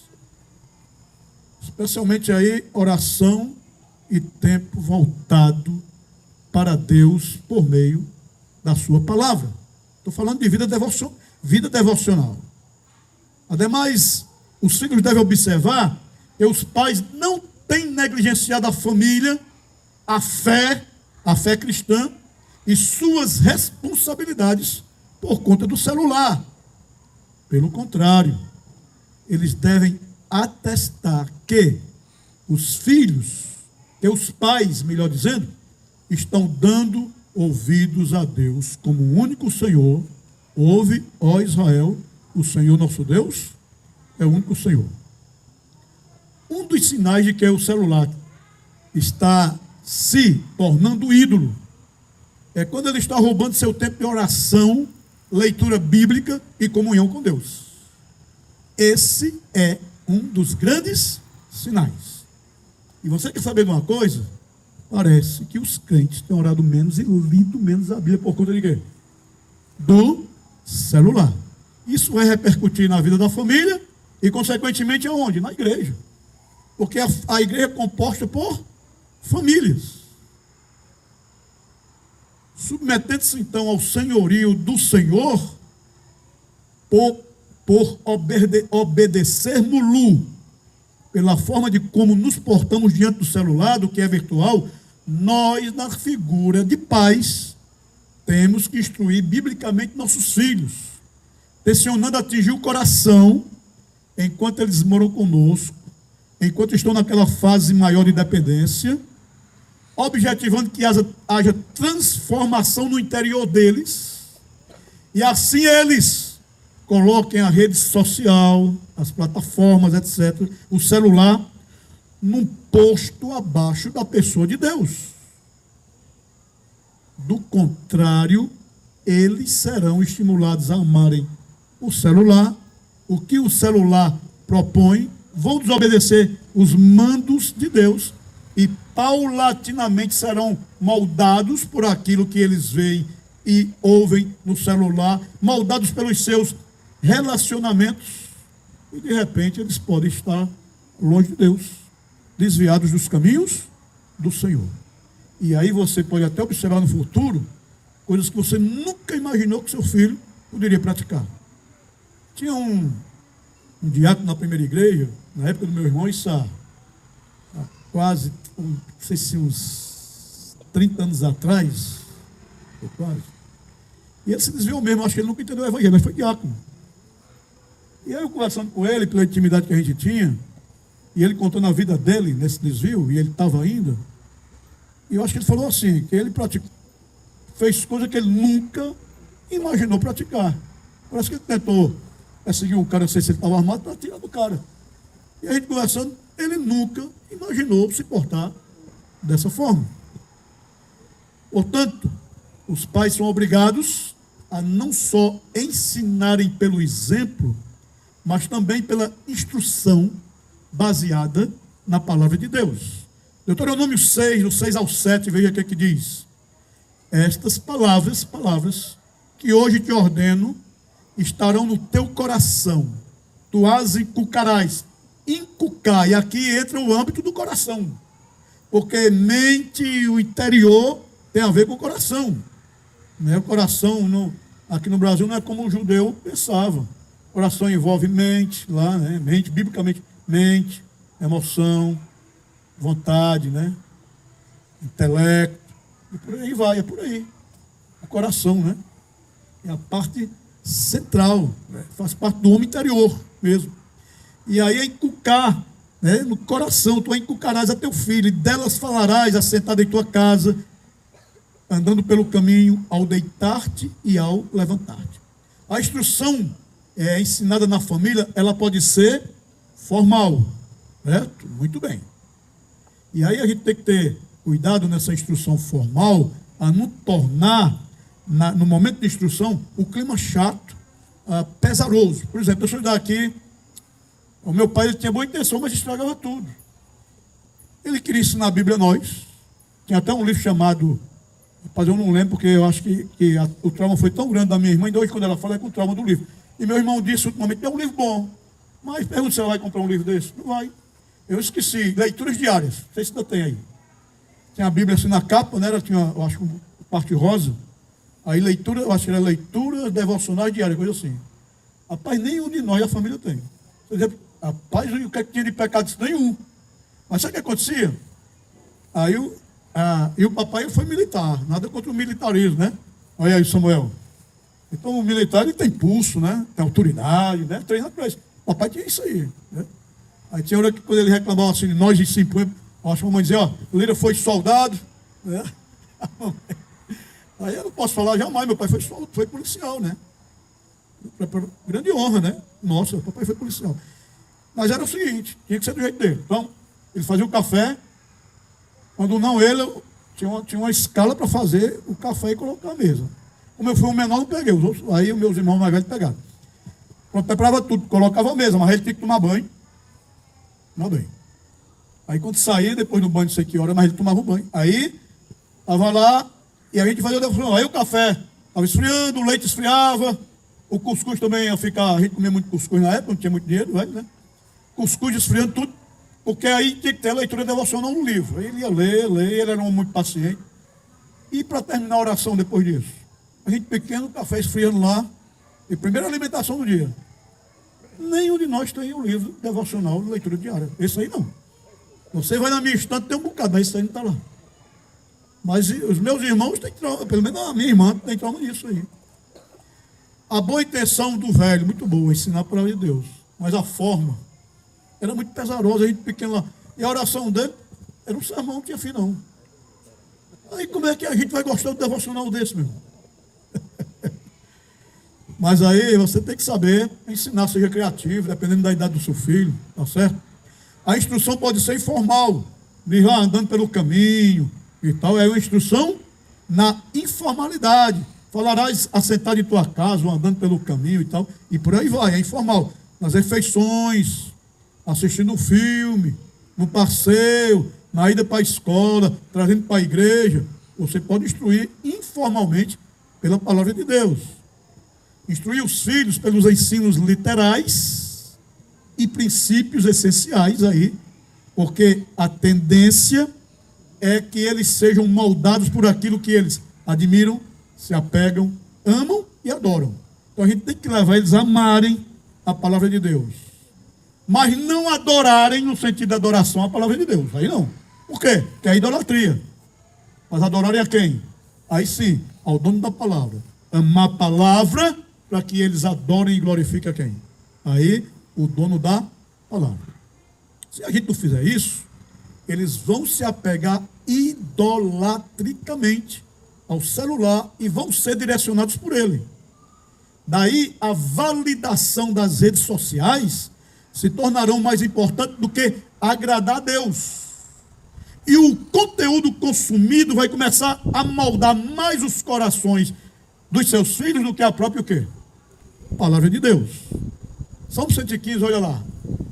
especialmente aí oração e tempo voltado para Deus por meio da sua palavra. Estou falando de vida devocional. Ademais, os filhos devem observar que os pais não têm negligenciado a família, a fé cristã e suas responsabilidades por conta do celular. Pelo contrário, eles devem atestar que os pais, melhor dizendo, estão dando ouvidos a Deus como o único Senhor. Ouve, ó Israel, o Senhor nosso Deus é o único Senhor. Um dos sinais de que o celular está se tornando ídolo é quando ele está roubando seu tempo de oração, leitura bíblica e comunhão com Deus. Esse é um dos grandes sinais. E você quer saber de uma coisa? Parece que os crentes têm orado menos e lido menos a Bíblia por conta de quê? Do celular. Isso vai repercutir na vida da família e, consequentemente, aonde? Na igreja. Porque a igreja é composta por famílias. Submetendo-se, então, ao senhorio do Senhor, por obedecermos-lo, pela forma de como nos portamos diante do celular, do que é virtual, nós, na figura de pais, temos que instruir biblicamente nossos filhos, tensionando atingir o coração, enquanto eles moram conosco, enquanto estão naquela fase maior de dependência, objetivando que haja transformação no interior deles, e assim eles coloquem a rede social, as plataformas, etc., o celular, num posto abaixo da pessoa de Deus. Do contrário, eles serão estimulados a amarem o celular, o que o celular propõe, vão desobedecer os mandos de Deus e paulatinamente serão moldados por aquilo que eles veem e ouvem no celular, moldados pelos seus relacionamentos, e de repente eles podem estar longe de Deus, desviados dos caminhos do Senhor. E aí você pode até observar no futuro coisas que você nunca imaginou que seu filho poderia praticar. Tinha um diácono na primeira igreja, na época do meu irmão, isso há quase, não sei se uns 30 anos atrás, quase. E ele se desviou mesmo, acho que ele nunca entendeu o evangelho, mas foi diácono. E aí eu conversando com ele, pela intimidade que a gente tinha, e ele contando a vida dele nesse desvio, e ele estava ainda, e eu acho que ele falou assim, que ele fez coisa que ele nunca imaginou praticar. Parece que ele tentou perseguir um cara, não sei se ele estava armado, para tirar do cara. E a gente conversando, ele nunca imaginou se portar dessa forma. Portanto, os pais são obrigados a não só ensinarem pelo exemplo, mas também pela instrução baseada na palavra de Deus. Deuteronômio 6, do 6 ao 7, veja o que diz. Estas palavras que hoje te ordeno, estarão no teu coração. Tu as inculcarás. Inculcar, e aqui entra o âmbito do coração. Porque mente e o interior tem a ver com o coração. Né? O coração, aqui no Brasil, não é como o judeu pensava. O coração envolve mente, lá, né? Mente, biblicamente, mente, emoção, vontade, né? Intelecto, e por aí vai, é por aí. O coração, né? É a parte central, né? Faz parte do homem interior mesmo. E aí é inculcar, né? No coração, tu inculcarás a teu filho, e delas falarás assentado em tua casa, andando pelo caminho, ao deitar-te e ao levantar-te. A instrução ensinada na família, ela pode ser formal, certo? Muito bem. E aí a gente tem que ter cuidado nessa instrução formal, a não tornar, no momento de instrução, o clima chato, pesaroso. Por exemplo, deixa eu dar aqui, o meu pai ele tinha boa intenção, mas estragava tudo. Ele queria ensinar a Bíblia a nós. Tinha até um livro chamado, rapaz, eu não lembro, porque eu acho que o trauma foi tão grande da minha irmã, ainda hoje quando ela fala é com o trauma do livro. E meu irmão disse ultimamente, é um livro bom, mas pergunta se ela vai comprar um livro desse. Não vai. Eu esqueci, leituras diárias, não sei se ainda tem aí. Tinha a Bíblia assim na capa, né? Ela tinha, eu acho, parte rosa. Aí leitura, eu acho que era leitura devocionais diárias, coisa assim. Rapaz, nenhum de nós, a família tem. Por exemplo, rapaz, o que é que tinha de pecado? Isso nenhum. Mas sabe o que acontecia? Aí e o papai foi militar, nada contra o militarismo, né? Olha aí, Samuel. Então o militar ele tem pulso, né? Tem autoridade, né? Treina para isso. O papai tinha isso aí, né? Aí tinha hora que quando ele reclamava assim, nós de 50, acho que a mamãe dizia, ó, o Lira foi soldado, né? Aí eu não posso falar jamais, meu pai foi policial, né? Grande honra, né? Nossa, o papai foi policial. Mas era o seguinte, tinha que ser do jeito dele. Então, ele fazia o café, quando não ele, tinha uma escala para fazer o café e colocar a mesa. Como eu fui o menor, não peguei. Os outros, aí os meus irmãos mais velhos pegaram. Pronto, preparava tudo, colocava a mesa, mas ele tinha que tomar banho. Tomar banho. Aí quando saía, depois do banho, não sei que hora, mas ele tomava um banho. Aí, estava lá, e a gente fazia o defunção. Aí o café estava esfriando, o leite esfriava, o cuscuz também ia ficar, a gente comia muito cuscuz na época, não tinha muito dinheiro, né? Cuscuz esfriando tudo, porque aí tinha que ter a leitura devocional no livro. Aí ele ia ler, ele era um muito paciente. E para terminar a oração depois disso? A gente pequeno, o café esfriando lá, e primeira alimentação do dia. Nenhum de nós tem um livro devocional de leitura diária. Esse aí não. Você vai na minha estante, tem um bocado, mas esse aí não está lá. Mas os meus irmãos têm trauma, pelo menos a minha irmã tem trauma nisso aí. A boa intenção do velho, muito boa, ensinar a palavra de Deus. Mas a forma era muito pesarosa, a gente pequeno lá. E a oração dele era um sermão, não tinha fim não. Aí como é que a gente vai gostar do devocional desse, meu irmão? Mas aí você tem que saber ensinar, seja criativo, dependendo da idade do seu filho, tá certo? A instrução pode ser informal, de lá andando pelo caminho e tal, é uma instrução na informalidade. Falarás assentado em tua casa, ou andando pelo caminho e tal, e por aí vai, é informal. Nas refeições, assistindo um filme, no passeio, na ida para a escola, trazendo para a igreja, você pode instruir informalmente pela palavra de Deus. Instruir os filhos pelos ensinos literais e princípios essenciais aí, porque a tendência é que eles sejam moldados por aquilo que eles admiram, se apegam, amam e adoram. Então a gente tem que levar eles a amarem a palavra de Deus, mas não adorarem no sentido da adoração a palavra de Deus. Aí não. Por quê? Porque é idolatria. Mas adorarem a quem? Aí sim, ao dono da palavra. Amar a palavra para que eles adorem e glorifiquem a quem? Aí, o dono da palavra. Se a gente não fizer isso, eles vão se apegar idolatricamente ao celular e vão ser direcionados por ele. Daí, a validação das redes sociais se tornarão mais importante do que agradar a Deus. E o conteúdo consumido vai começar a moldar mais os corações dos seus filhos do que a própria o quê? Palavra de Deus. Salmo 115, olha lá.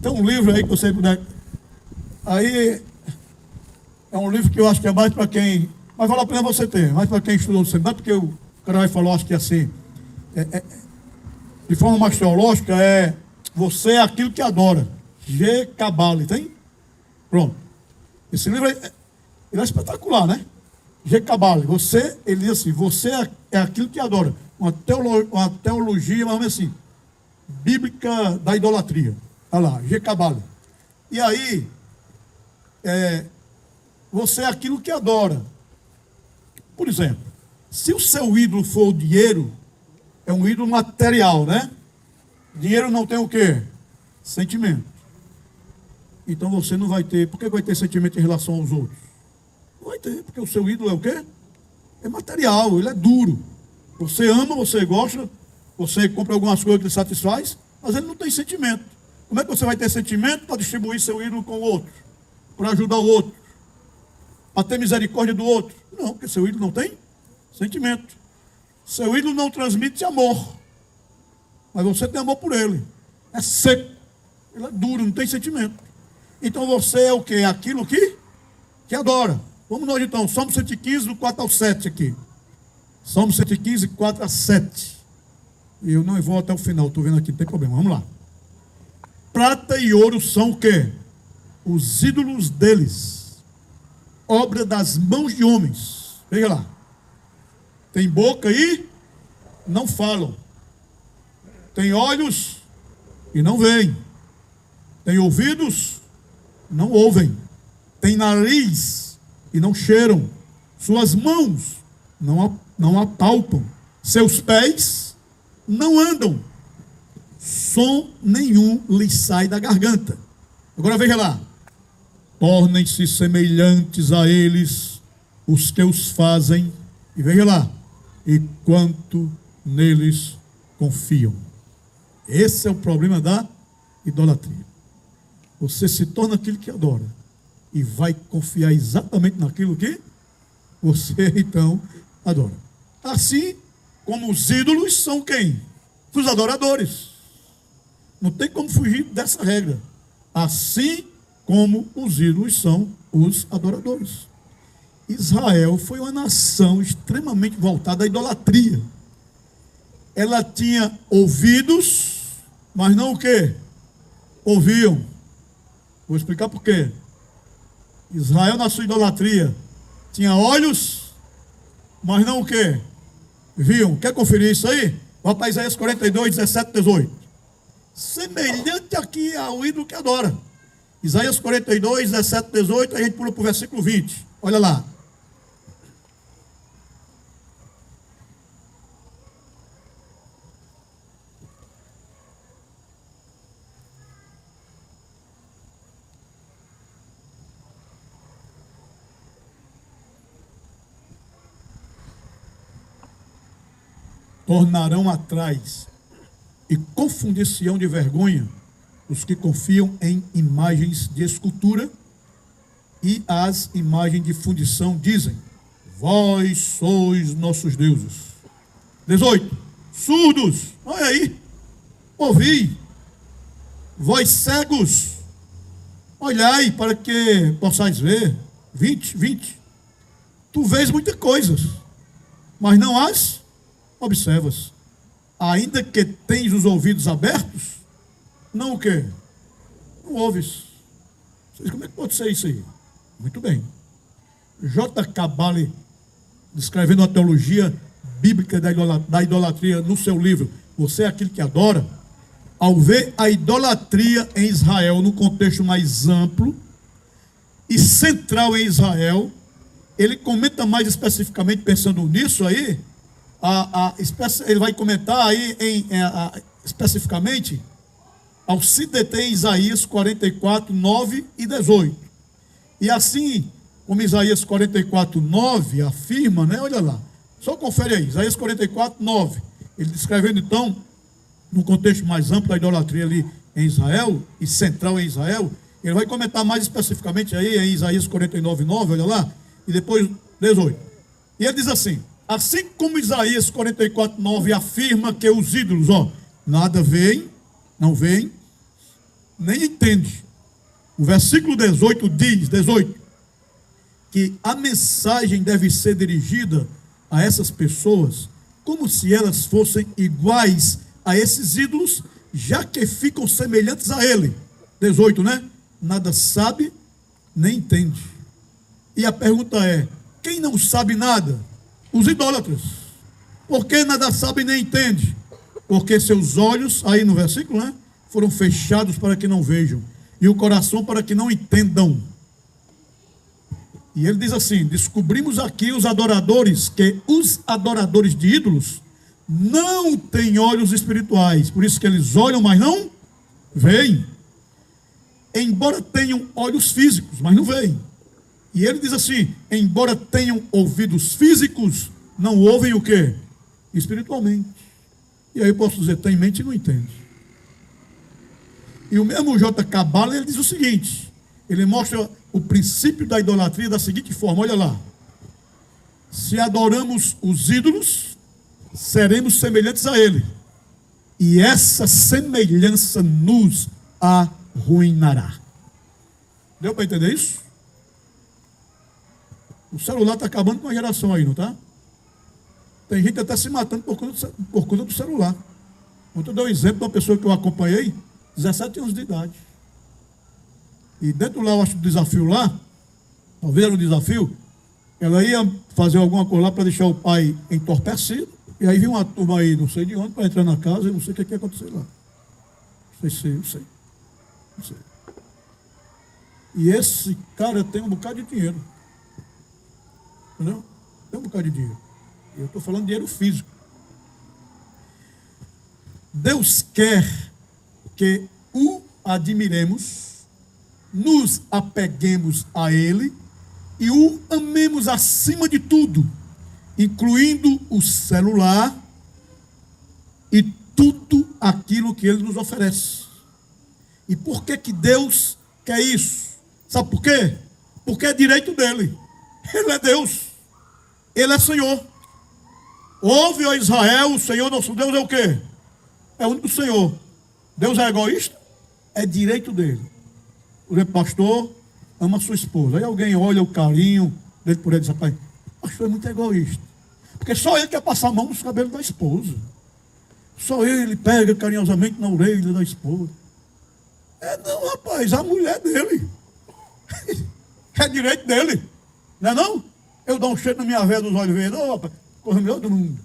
Tem um livro aí que você puder. Aí é um livro que eu acho que é mais para quem. Mas vale a pena você ter, mais para quem estudou no seminário, porque o cara vai falar, acho que assim, de forma mais teológica, você é aquilo que adora. G. Cabale, tem? Pronto. Esse livro ele é espetacular, né? G. Cabale, ele diz assim, você é aquilo que adora. Uma teologia, mais ou menos assim, bíblica da idolatria. Olha lá, G. Cabale. E aí, você é aquilo que adora. Por exemplo, se o seu ídolo for o dinheiro, é um ídolo material, né? Dinheiro não tem o quê? Sentimento. Então você não vai ter. Por que vai ter sentimento em relação aos outros? Não vai ter, porque o seu ídolo é o quê? É material, ele é duro. Você ama, você gosta, você compra algumas coisas que lhe satisfaz, mas ele não tem sentimento. Como é que você vai ter sentimento para distribuir seu ídolo com o outro? Para ajudar o outro? Para ter misericórdia do outro? Não, porque seu ídolo não tem sentimento. Seu ídolo não transmite amor. Mas você tem amor por ele. É seco. Ele é duro, não tem sentimento. Então você é o quê? É aquilo que adora. Vamos nós então. Salmo 115, do 4 ao 7 aqui. Salmo 115, 4 a 7. Eu não vou até o final, estou vendo aqui, não tem problema. Vamos lá. Prata e ouro são o quê? Os ídolos deles. Obra das mãos de homens. Veja lá. Tem boca e não falam. Tem olhos e não veem. Tem ouvidos e não ouvem. Tem nariz e não cheiram. Suas mãos não apalpam. Seus pés não andam. Som nenhum lhes sai da garganta. Agora veja lá. Tornem-se semelhantes a eles os que os fazem. E veja lá. E quanto neles confiam. Esse é o problema da idolatria. Você se torna aquilo que adora. E vai confiar exatamente naquilo que você então adora. Assim como os ídolos são quem? Os adoradores. Não tem como fugir dessa regra. Assim como os ídolos são os adoradores. Israel foi uma nação extremamente voltada à idolatria. Ela tinha ouvidos, mas não o quê? Ouviam. Vou explicar por quê. Israel, na sua idolatria, tinha olhos, mas não o quê? Viam. Quer conferir isso aí? Vá para Isaías 42, 17, 18. Semelhante aqui ao ídolo que adora. Isaías 42, 17, 18, a gente pula para o versículo 20. Olha lá. Tornarão atrás e confundir-se-ão de vergonha os que confiam em imagens de escultura e as imagens de fundição dizem: vós sois nossos deuses. 18. Surdos, olha aí, ouvi. Vós cegos, olhai para que possais ver. 20. Tu vês muitas coisas, mas não as observas. Ainda que tens os ouvidos abertos, não o quê? Não ouves. Como é que pode ser isso aí? Muito bem. J. Cabale, descrevendo a teologia bíblica da idolatria no seu livro Você é Aquilo que Adora, ao ver a idolatria em Israel no contexto mais amplo e central em Israel, ele comenta mais especificamente, pensando nisso aí, ele vai comentar aí especificamente ao se deter em Isaías 44, 9 e 18. E assim, como Isaías 44, 9 afirma, né? Olha lá, só confere aí, Isaías 44, 9. Ele descrevendo então, num contexto mais amplo da idolatria ali em Israel, e central em Israel, ele vai comentar mais especificamente aí em Isaías 49, 9, olha lá, e depois 18. E ele diz assim: assim como Isaías 44, 9 afirma que os ídolos, nada veem, não veem, nem entende. O versículo 18 diz, que a mensagem deve ser dirigida a essas pessoas como se elas fossem iguais a esses ídolos, já que ficam semelhantes a ele. 18, né? Nada sabe, nem entende. E a pergunta é: quem não sabe nada? Os idólatras. Por que nada sabe nem entende? Porque seus olhos, aí no versículo, né, foram fechados para que não vejam, e o coração para que não entendam. E ele diz assim: descobrimos aqui que os adoradores de ídolos não têm olhos espirituais, por isso que eles olham, mas não veem. Embora tenham olhos físicos, mas não veem. E ele diz assim: embora tenham ouvidos físicos, não ouvem o quê? Espiritualmente. E aí eu posso dizer, tem mente e não entende. E o mesmo J. Cabala, ele diz o seguinte, ele mostra o princípio da idolatria da seguinte forma, olha lá: se adoramos os ídolos, seremos semelhantes a ele, e essa semelhança nos arruinará. Deu para entender isso? O celular está acabando com a geração aí, não está? Tem gente até se matando por conta do celular. Ontem eu dei um exemplo de uma pessoa que eu acompanhei, 17 anos de idade. E dentro lá, eu acho, do desafio lá, talvez era um desafio, ela ia fazer alguma coisa lá para deixar o pai entorpecido, e aí vinha uma turma aí, não sei de onde, para entrar na casa, e não sei o que ia acontecer lá. Não sei. E esse cara tem um bocado de dinheiro. Entendeu? Tem um bocado de dinheiro. Eu estou falando de dinheiro físico. Deus quer que o admiremos, nos apeguemos a Ele e o amemos acima de tudo, incluindo o celular e tudo aquilo que Ele nos oferece. E por que Deus quer isso? Sabe por quê? Porque é direito dele. Ele é Deus. Ele é Senhor. Ouve, ó Israel, o Senhor nosso Deus é o quê? É o único Senhor. Deus é egoísta? É direito dele. Por exemplo, pastor ama sua esposa. Aí alguém olha o carinho dele por ele e diz: rapaz, pastor é muito egoísta. Porque só ele quer passar a mão nos cabelos da esposa. Só ele pega carinhosamente na orelha da esposa. Não, rapaz, a mulher dele. É direito dele. Não é não? Eu dou um cheiro na minha veia dos olhos verdes. Ô, rapaz, coisa melhor do mundo.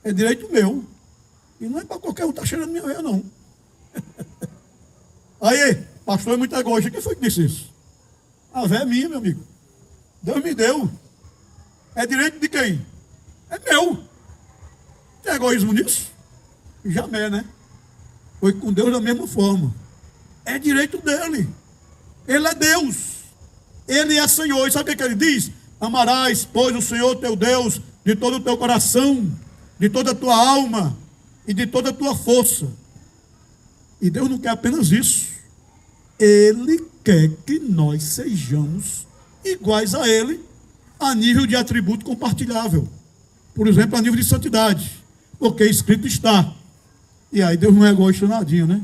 É direito meu. E não é para qualquer um estar cheirando minha veia, não. Aí, pastor é muito egoísta. Quem foi que disse isso? A veia é minha, meu amigo. Deus me deu. É direito de quem? É meu. Tem egoísmo nisso? Jamais, né? Foi com Deus da mesma forma. É direito dele. Ele é Deus. Ele é Senhor. E sabe o que ele diz? Amarás, pois, o Senhor teu Deus de todo o teu coração, de toda a tua alma e de toda a tua força. E Deus não quer apenas isso. Ele quer que nós sejamos iguais a Ele, a nível de atributo compartilhável. Por exemplo, a nível de santidade. Porque escrito está. E aí Deus não é egoísta nadinho, né?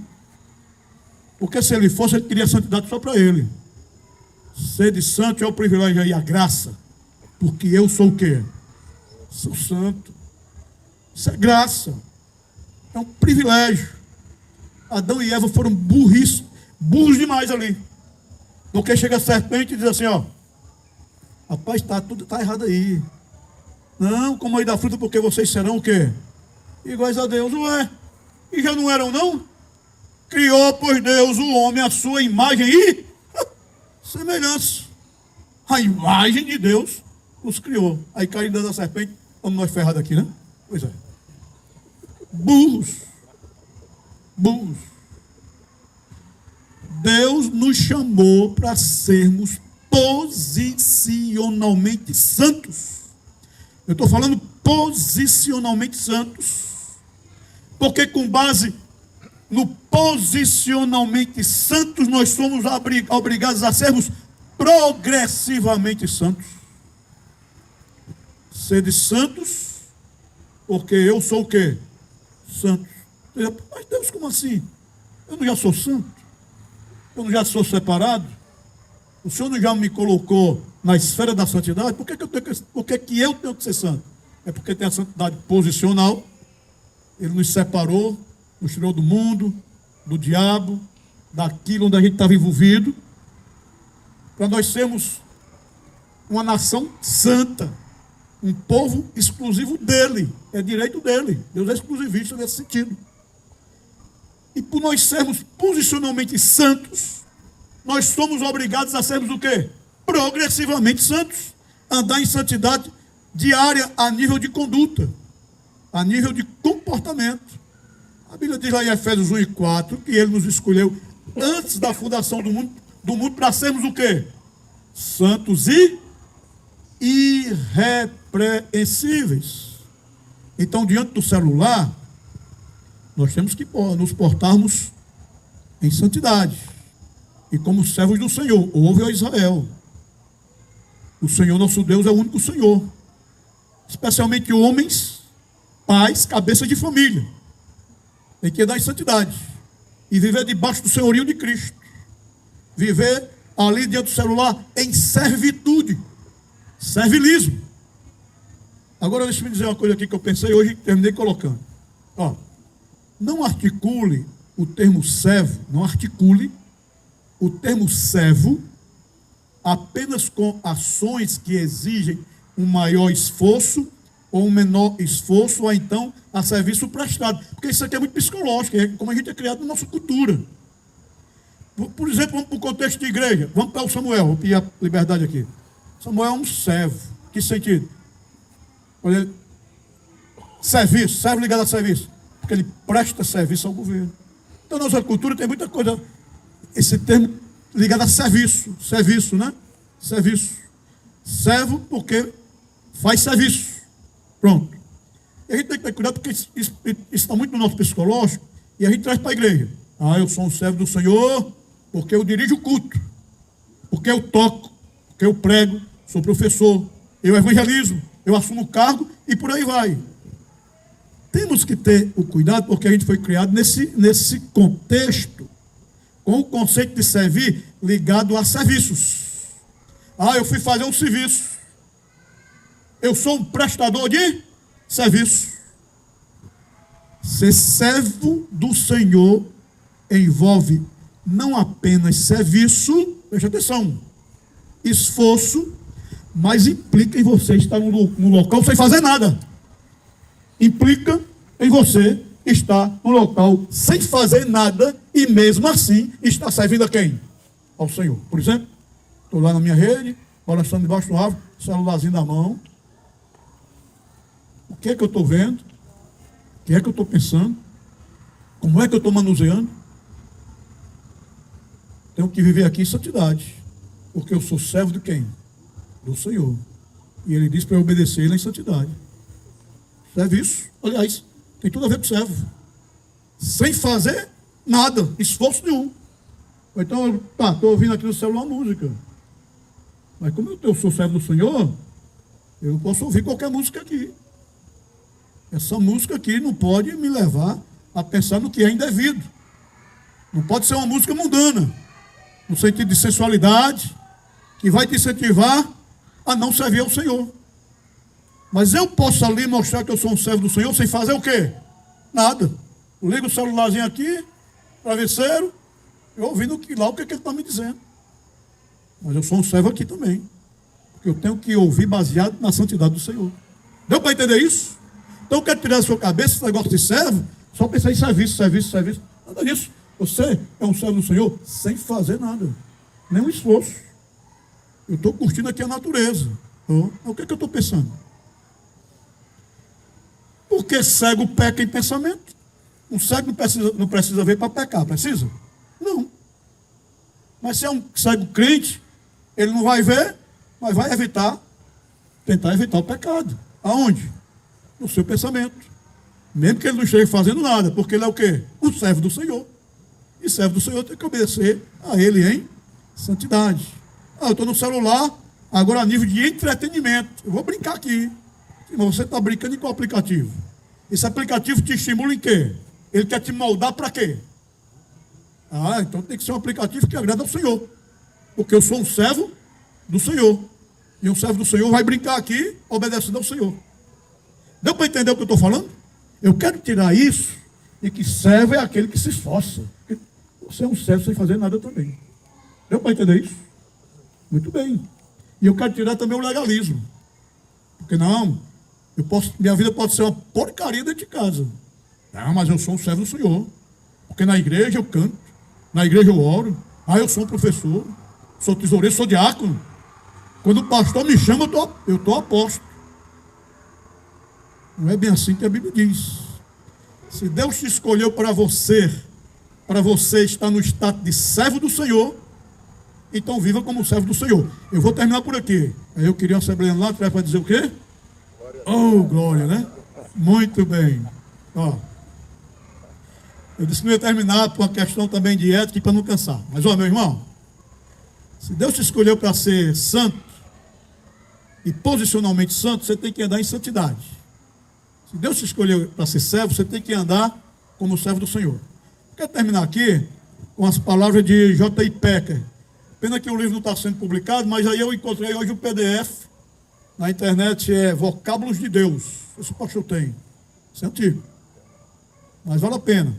Porque se Ele fosse, Ele queria santidade só para Ele. Ser de santo é o privilégio e a graça. Porque eu sou o quê? Sou santo. Isso é graça. É um privilégio. Adão e Eva foram burros demais ali. Porque chega a serpente e diz assim, ó: rapaz, tudo está errado aí. Não, como aí da fruta, porque vocês serão o quê? Iguais a Deus. Ué, e já não eram, não? Criou, pois Deus, o homem, a sua imagem e semelhança. A imagem de Deus os criou. Aí caiu dentro da serpente, vamos nós ferrados aqui, né? Pois é. Burros. Deus nos chamou para sermos posicionalmente santos. Eu estou falando posicionalmente santos, porque com base no posicionalmente santos, nós somos obrigados a sermos progressivamente santos. Sede santos, porque eu sou o quê? Santos. Mas Deus, como assim? Eu não já sou santo? Eu não já sou separado? O Senhor não já me colocou na esfera da santidade? Por que eu tenho que ser santo? É porque tem a santidade posicional. Ele nos separou, nos tirou do mundo, do diabo, daquilo onde a gente estava envolvido, para nós sermos uma nação santa, um povo exclusivo dele. É direito dele. Deus é exclusivista nesse sentido. E por nós sermos posicionalmente santos, nós somos obrigados a sermos o quê? progressivamente santos. Andar em santidade diária a nível de conduta, a nível de comportamento. A Bíblia diz lá em Efésios 1 e 4 que ele nos escolheu antes da fundação do mundo para sermos o quê? Santos e irrepreensíveis. Então, diante do celular, nós temos que nos portarmos em santidade. E como servos do Senhor, ouve a Israel. O Senhor nosso Deus é o único Senhor. Especialmente homens, pais, cabeça de família. Tem que andar em santidade. E viver debaixo do senhorio de Cristo. Viver ali diante do celular em servitude. Servilismo. Agora deixa eu dizer uma coisa aqui que eu pensei hoje e terminei colocando. Ó, não articule o termo servo, não articule o termo servo apenas com ações que exigem um maior esforço ou um menor esforço, ou então a serviço prestado. Porque isso aqui é muito psicológico, é como a gente é criado na nossa cultura. Por exemplo, vamos para o contexto de igreja. Vamos para o Samuel, vou pedir a liberdade aqui. Samuel é um servo. Que sentido? Olha, serviço, servo ligado a serviço. Porque ele presta serviço ao governo. Então, na nossa cultura tem muita coisa, esse termo ligado a serviço, né? Serviço. Servo porque faz serviço. Pronto. E a gente tem que ter cuidado porque isso está muito no nosso psicológico e a gente traz para a igreja. Ah, eu sou um servo do Senhor porque eu dirijo o culto, porque eu toco, porque eu prego, sou professor, eu evangelizo, eu assumo o cargo e por aí vai. Temos que ter o cuidado porque a gente foi criado nesse contexto, com o conceito de servir ligado a serviços. Ah, eu fui fazer um serviço. Eu sou um prestador de serviço. Ser servo do Senhor envolve não apenas serviço, preste atenção, esforço, mas implica em você estar no local sem fazer nada. Implica em você estar no local sem fazer nada e mesmo assim estar servindo a quem? Ao Senhor. Por exemplo, estou lá na minha rede, oração debaixo do árvore, celularzinho na mão. O que é que eu estou vendo? O que é que eu estou pensando? Como é que eu estou manuseando? Tenho que viver aqui em santidade, porque eu sou servo de quem? Do Senhor. E Ele diz para eu obedecer Ele em santidade. Serviço, aliás, tem tudo a ver com servo. Sem fazer nada, esforço nenhum. Então, estou ouvindo aqui no celular música. Mas como eu sou servo do Senhor, eu posso ouvir qualquer música aqui. Essa música aqui não pode me levar a pensar no que é indevido. Não pode ser uma música mundana, no sentido de sensualidade, que vai te incentivar a não servir ao Senhor. Mas eu posso ali mostrar que eu sou um servo do Senhor sem fazer o quê? Nada. Eu ligo o celularzinho aqui, travesseiro, eu ouvindo lá o que ele está me dizendo. Mas eu sou um servo aqui também. Porque eu tenho que ouvir baseado na santidade do Senhor. Deu para entender isso? Então eu quero tirar da sua cabeça esse negócio de servo, só pensar em serviço. Nada disso. Você é um servo do Senhor sem fazer nada. Nenhum esforço. Eu estou curtindo aqui a natureza. O que é que eu estou pensando? Porque cego peca em pensamento. Um cego não precisa ver para pecar, precisa? Não. Mas se é um cego crente, ele não vai ver, mas vai tentar evitar o pecado. Aonde? No seu pensamento. Mesmo que ele não esteja fazendo nada, porque ele é o quê? Um servo do Senhor. E servo do Senhor tem que obedecer a Ele em santidade. Eu estou no celular, agora a nível de entretenimento. Eu vou brincar aqui. Mas você está brincando com o aplicativo. Esse aplicativo te estimula em quê? Ele quer te moldar para quê? Então tem que ser um aplicativo que agrada ao Senhor. Porque eu sou um servo do Senhor. E um servo do Senhor vai brincar aqui, obedecendo ao Senhor. Deu para entender o que eu estou falando? Eu quero tirar isso, e que servo é aquele que se esforça. Você é um servo sem fazer nada também. Deu para entender isso? Muito bem. E eu quero tirar também o legalismo. Porque não, minha vida pode ser uma porcaria dentro de casa. Não, mas eu sou um servo do Senhor. Porque na igreja eu canto, na igreja eu oro. Eu sou um professor, sou tesoureiro, sou diácono. Quando o pastor me chama, eu estou aposto. Não é bem assim que a Bíblia diz. Se Deus te escolheu para você estar no status de servo do Senhor, então viva como servo do Senhor. Eu vou terminar por aqui. Aí eu queria uma assembleia lá atrás para dizer o quê? Oh, glória, né? Muito bem. Ó, eu disse que não ia terminar por uma questão também de ética e para não cansar. Mas, ó, meu irmão, se Deus te escolheu para ser santo, e posicionalmente santo, você tem que andar em santidade. Se Deus te escolheu para ser servo, você tem que andar como servo do Senhor. Quero terminar aqui com as palavras de J.I. Packer. Pena que o livro não está sendo publicado, mas aí eu encontrei hoje um PDF na internet, Vocábulos de Deus. Esse pastor tem. Isso é antigo. Mas vale a pena.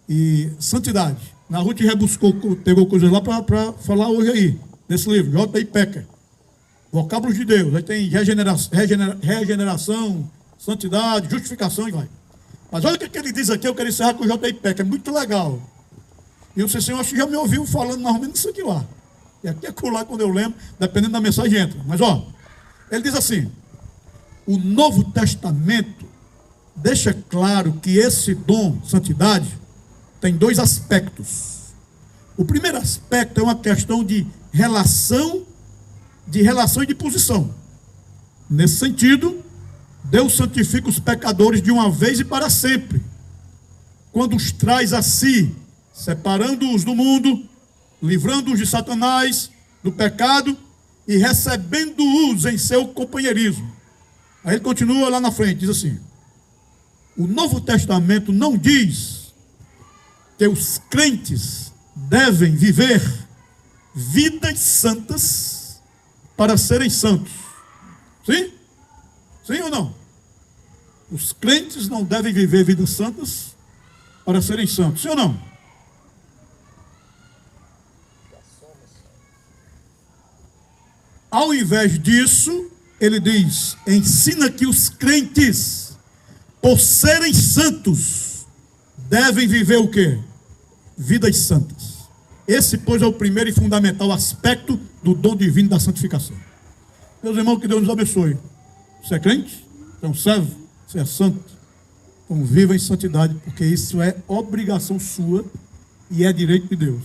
E santidade. Na Ruth rebuscou, pegou coisas lá para falar hoje aí, desse livro, J.I. Packer. Vocábulos de Deus. Aí tem regeneração, santidade, justificação e vai. Mas olha o que ele diz aqui, eu quero encerrar com o J.I. Packer, é muito legal. E o Senhor acho que já me ouviu falando mais ou menos isso aqui lá. E aqui é lá quando eu lembro, dependendo da mensagem entra. Mas ó, ele diz assim: o Novo Testamento deixa claro que esse dom, santidade, tem dois aspectos. O primeiro aspecto é uma questão de relação e de posição. Nesse sentido, Deus santifica os pecadores de uma vez e para sempre, quando os traz a si, separando-os do mundo, livrando-os de Satanás, do pecado e recebendo-os em seu companheirismo. Aí ele continua lá na frente, diz assim: o Novo Testamento não diz que os crentes devem viver vidas santas para serem santos. Sim? Sim ou não? Os crentes não devem viver vidas santas para serem santos. Sim ou não? Ao invés disso, ele diz: ensina que os crentes, por serem santos, devem viver o quê? Vidas santas. Esse, pois, é o primeiro e fundamental aspecto do dom divino da santificação. Meus irmãos, que Deus nos abençoe. Você é crente? Você é um servo? Você é santo? Então viva em santidade, porque isso é obrigação sua e é direito de Deus.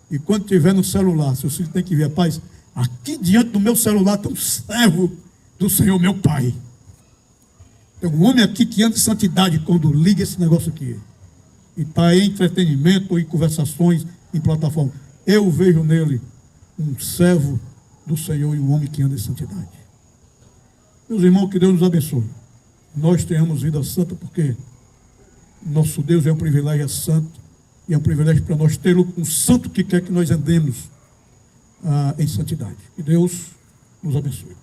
E quando tiver no celular, seu filho tem que ver: rapaz, aqui diante do meu celular tem um servo do Senhor, meu Pai. Tem um homem aqui que anda em santidade quando liga esse negócio aqui. E está em entretenimento ou em conversações, em plataforma. Eu vejo nele um servo do Senhor e um homem que anda em santidade. Meus irmãos, que Deus nos abençoe. Nós tenhamos vida santa, porque nosso Deus é um privilégio, é santo, e é um privilégio para nós ter um santo que quer que nós andemos em santidade. Que Deus nos abençoe.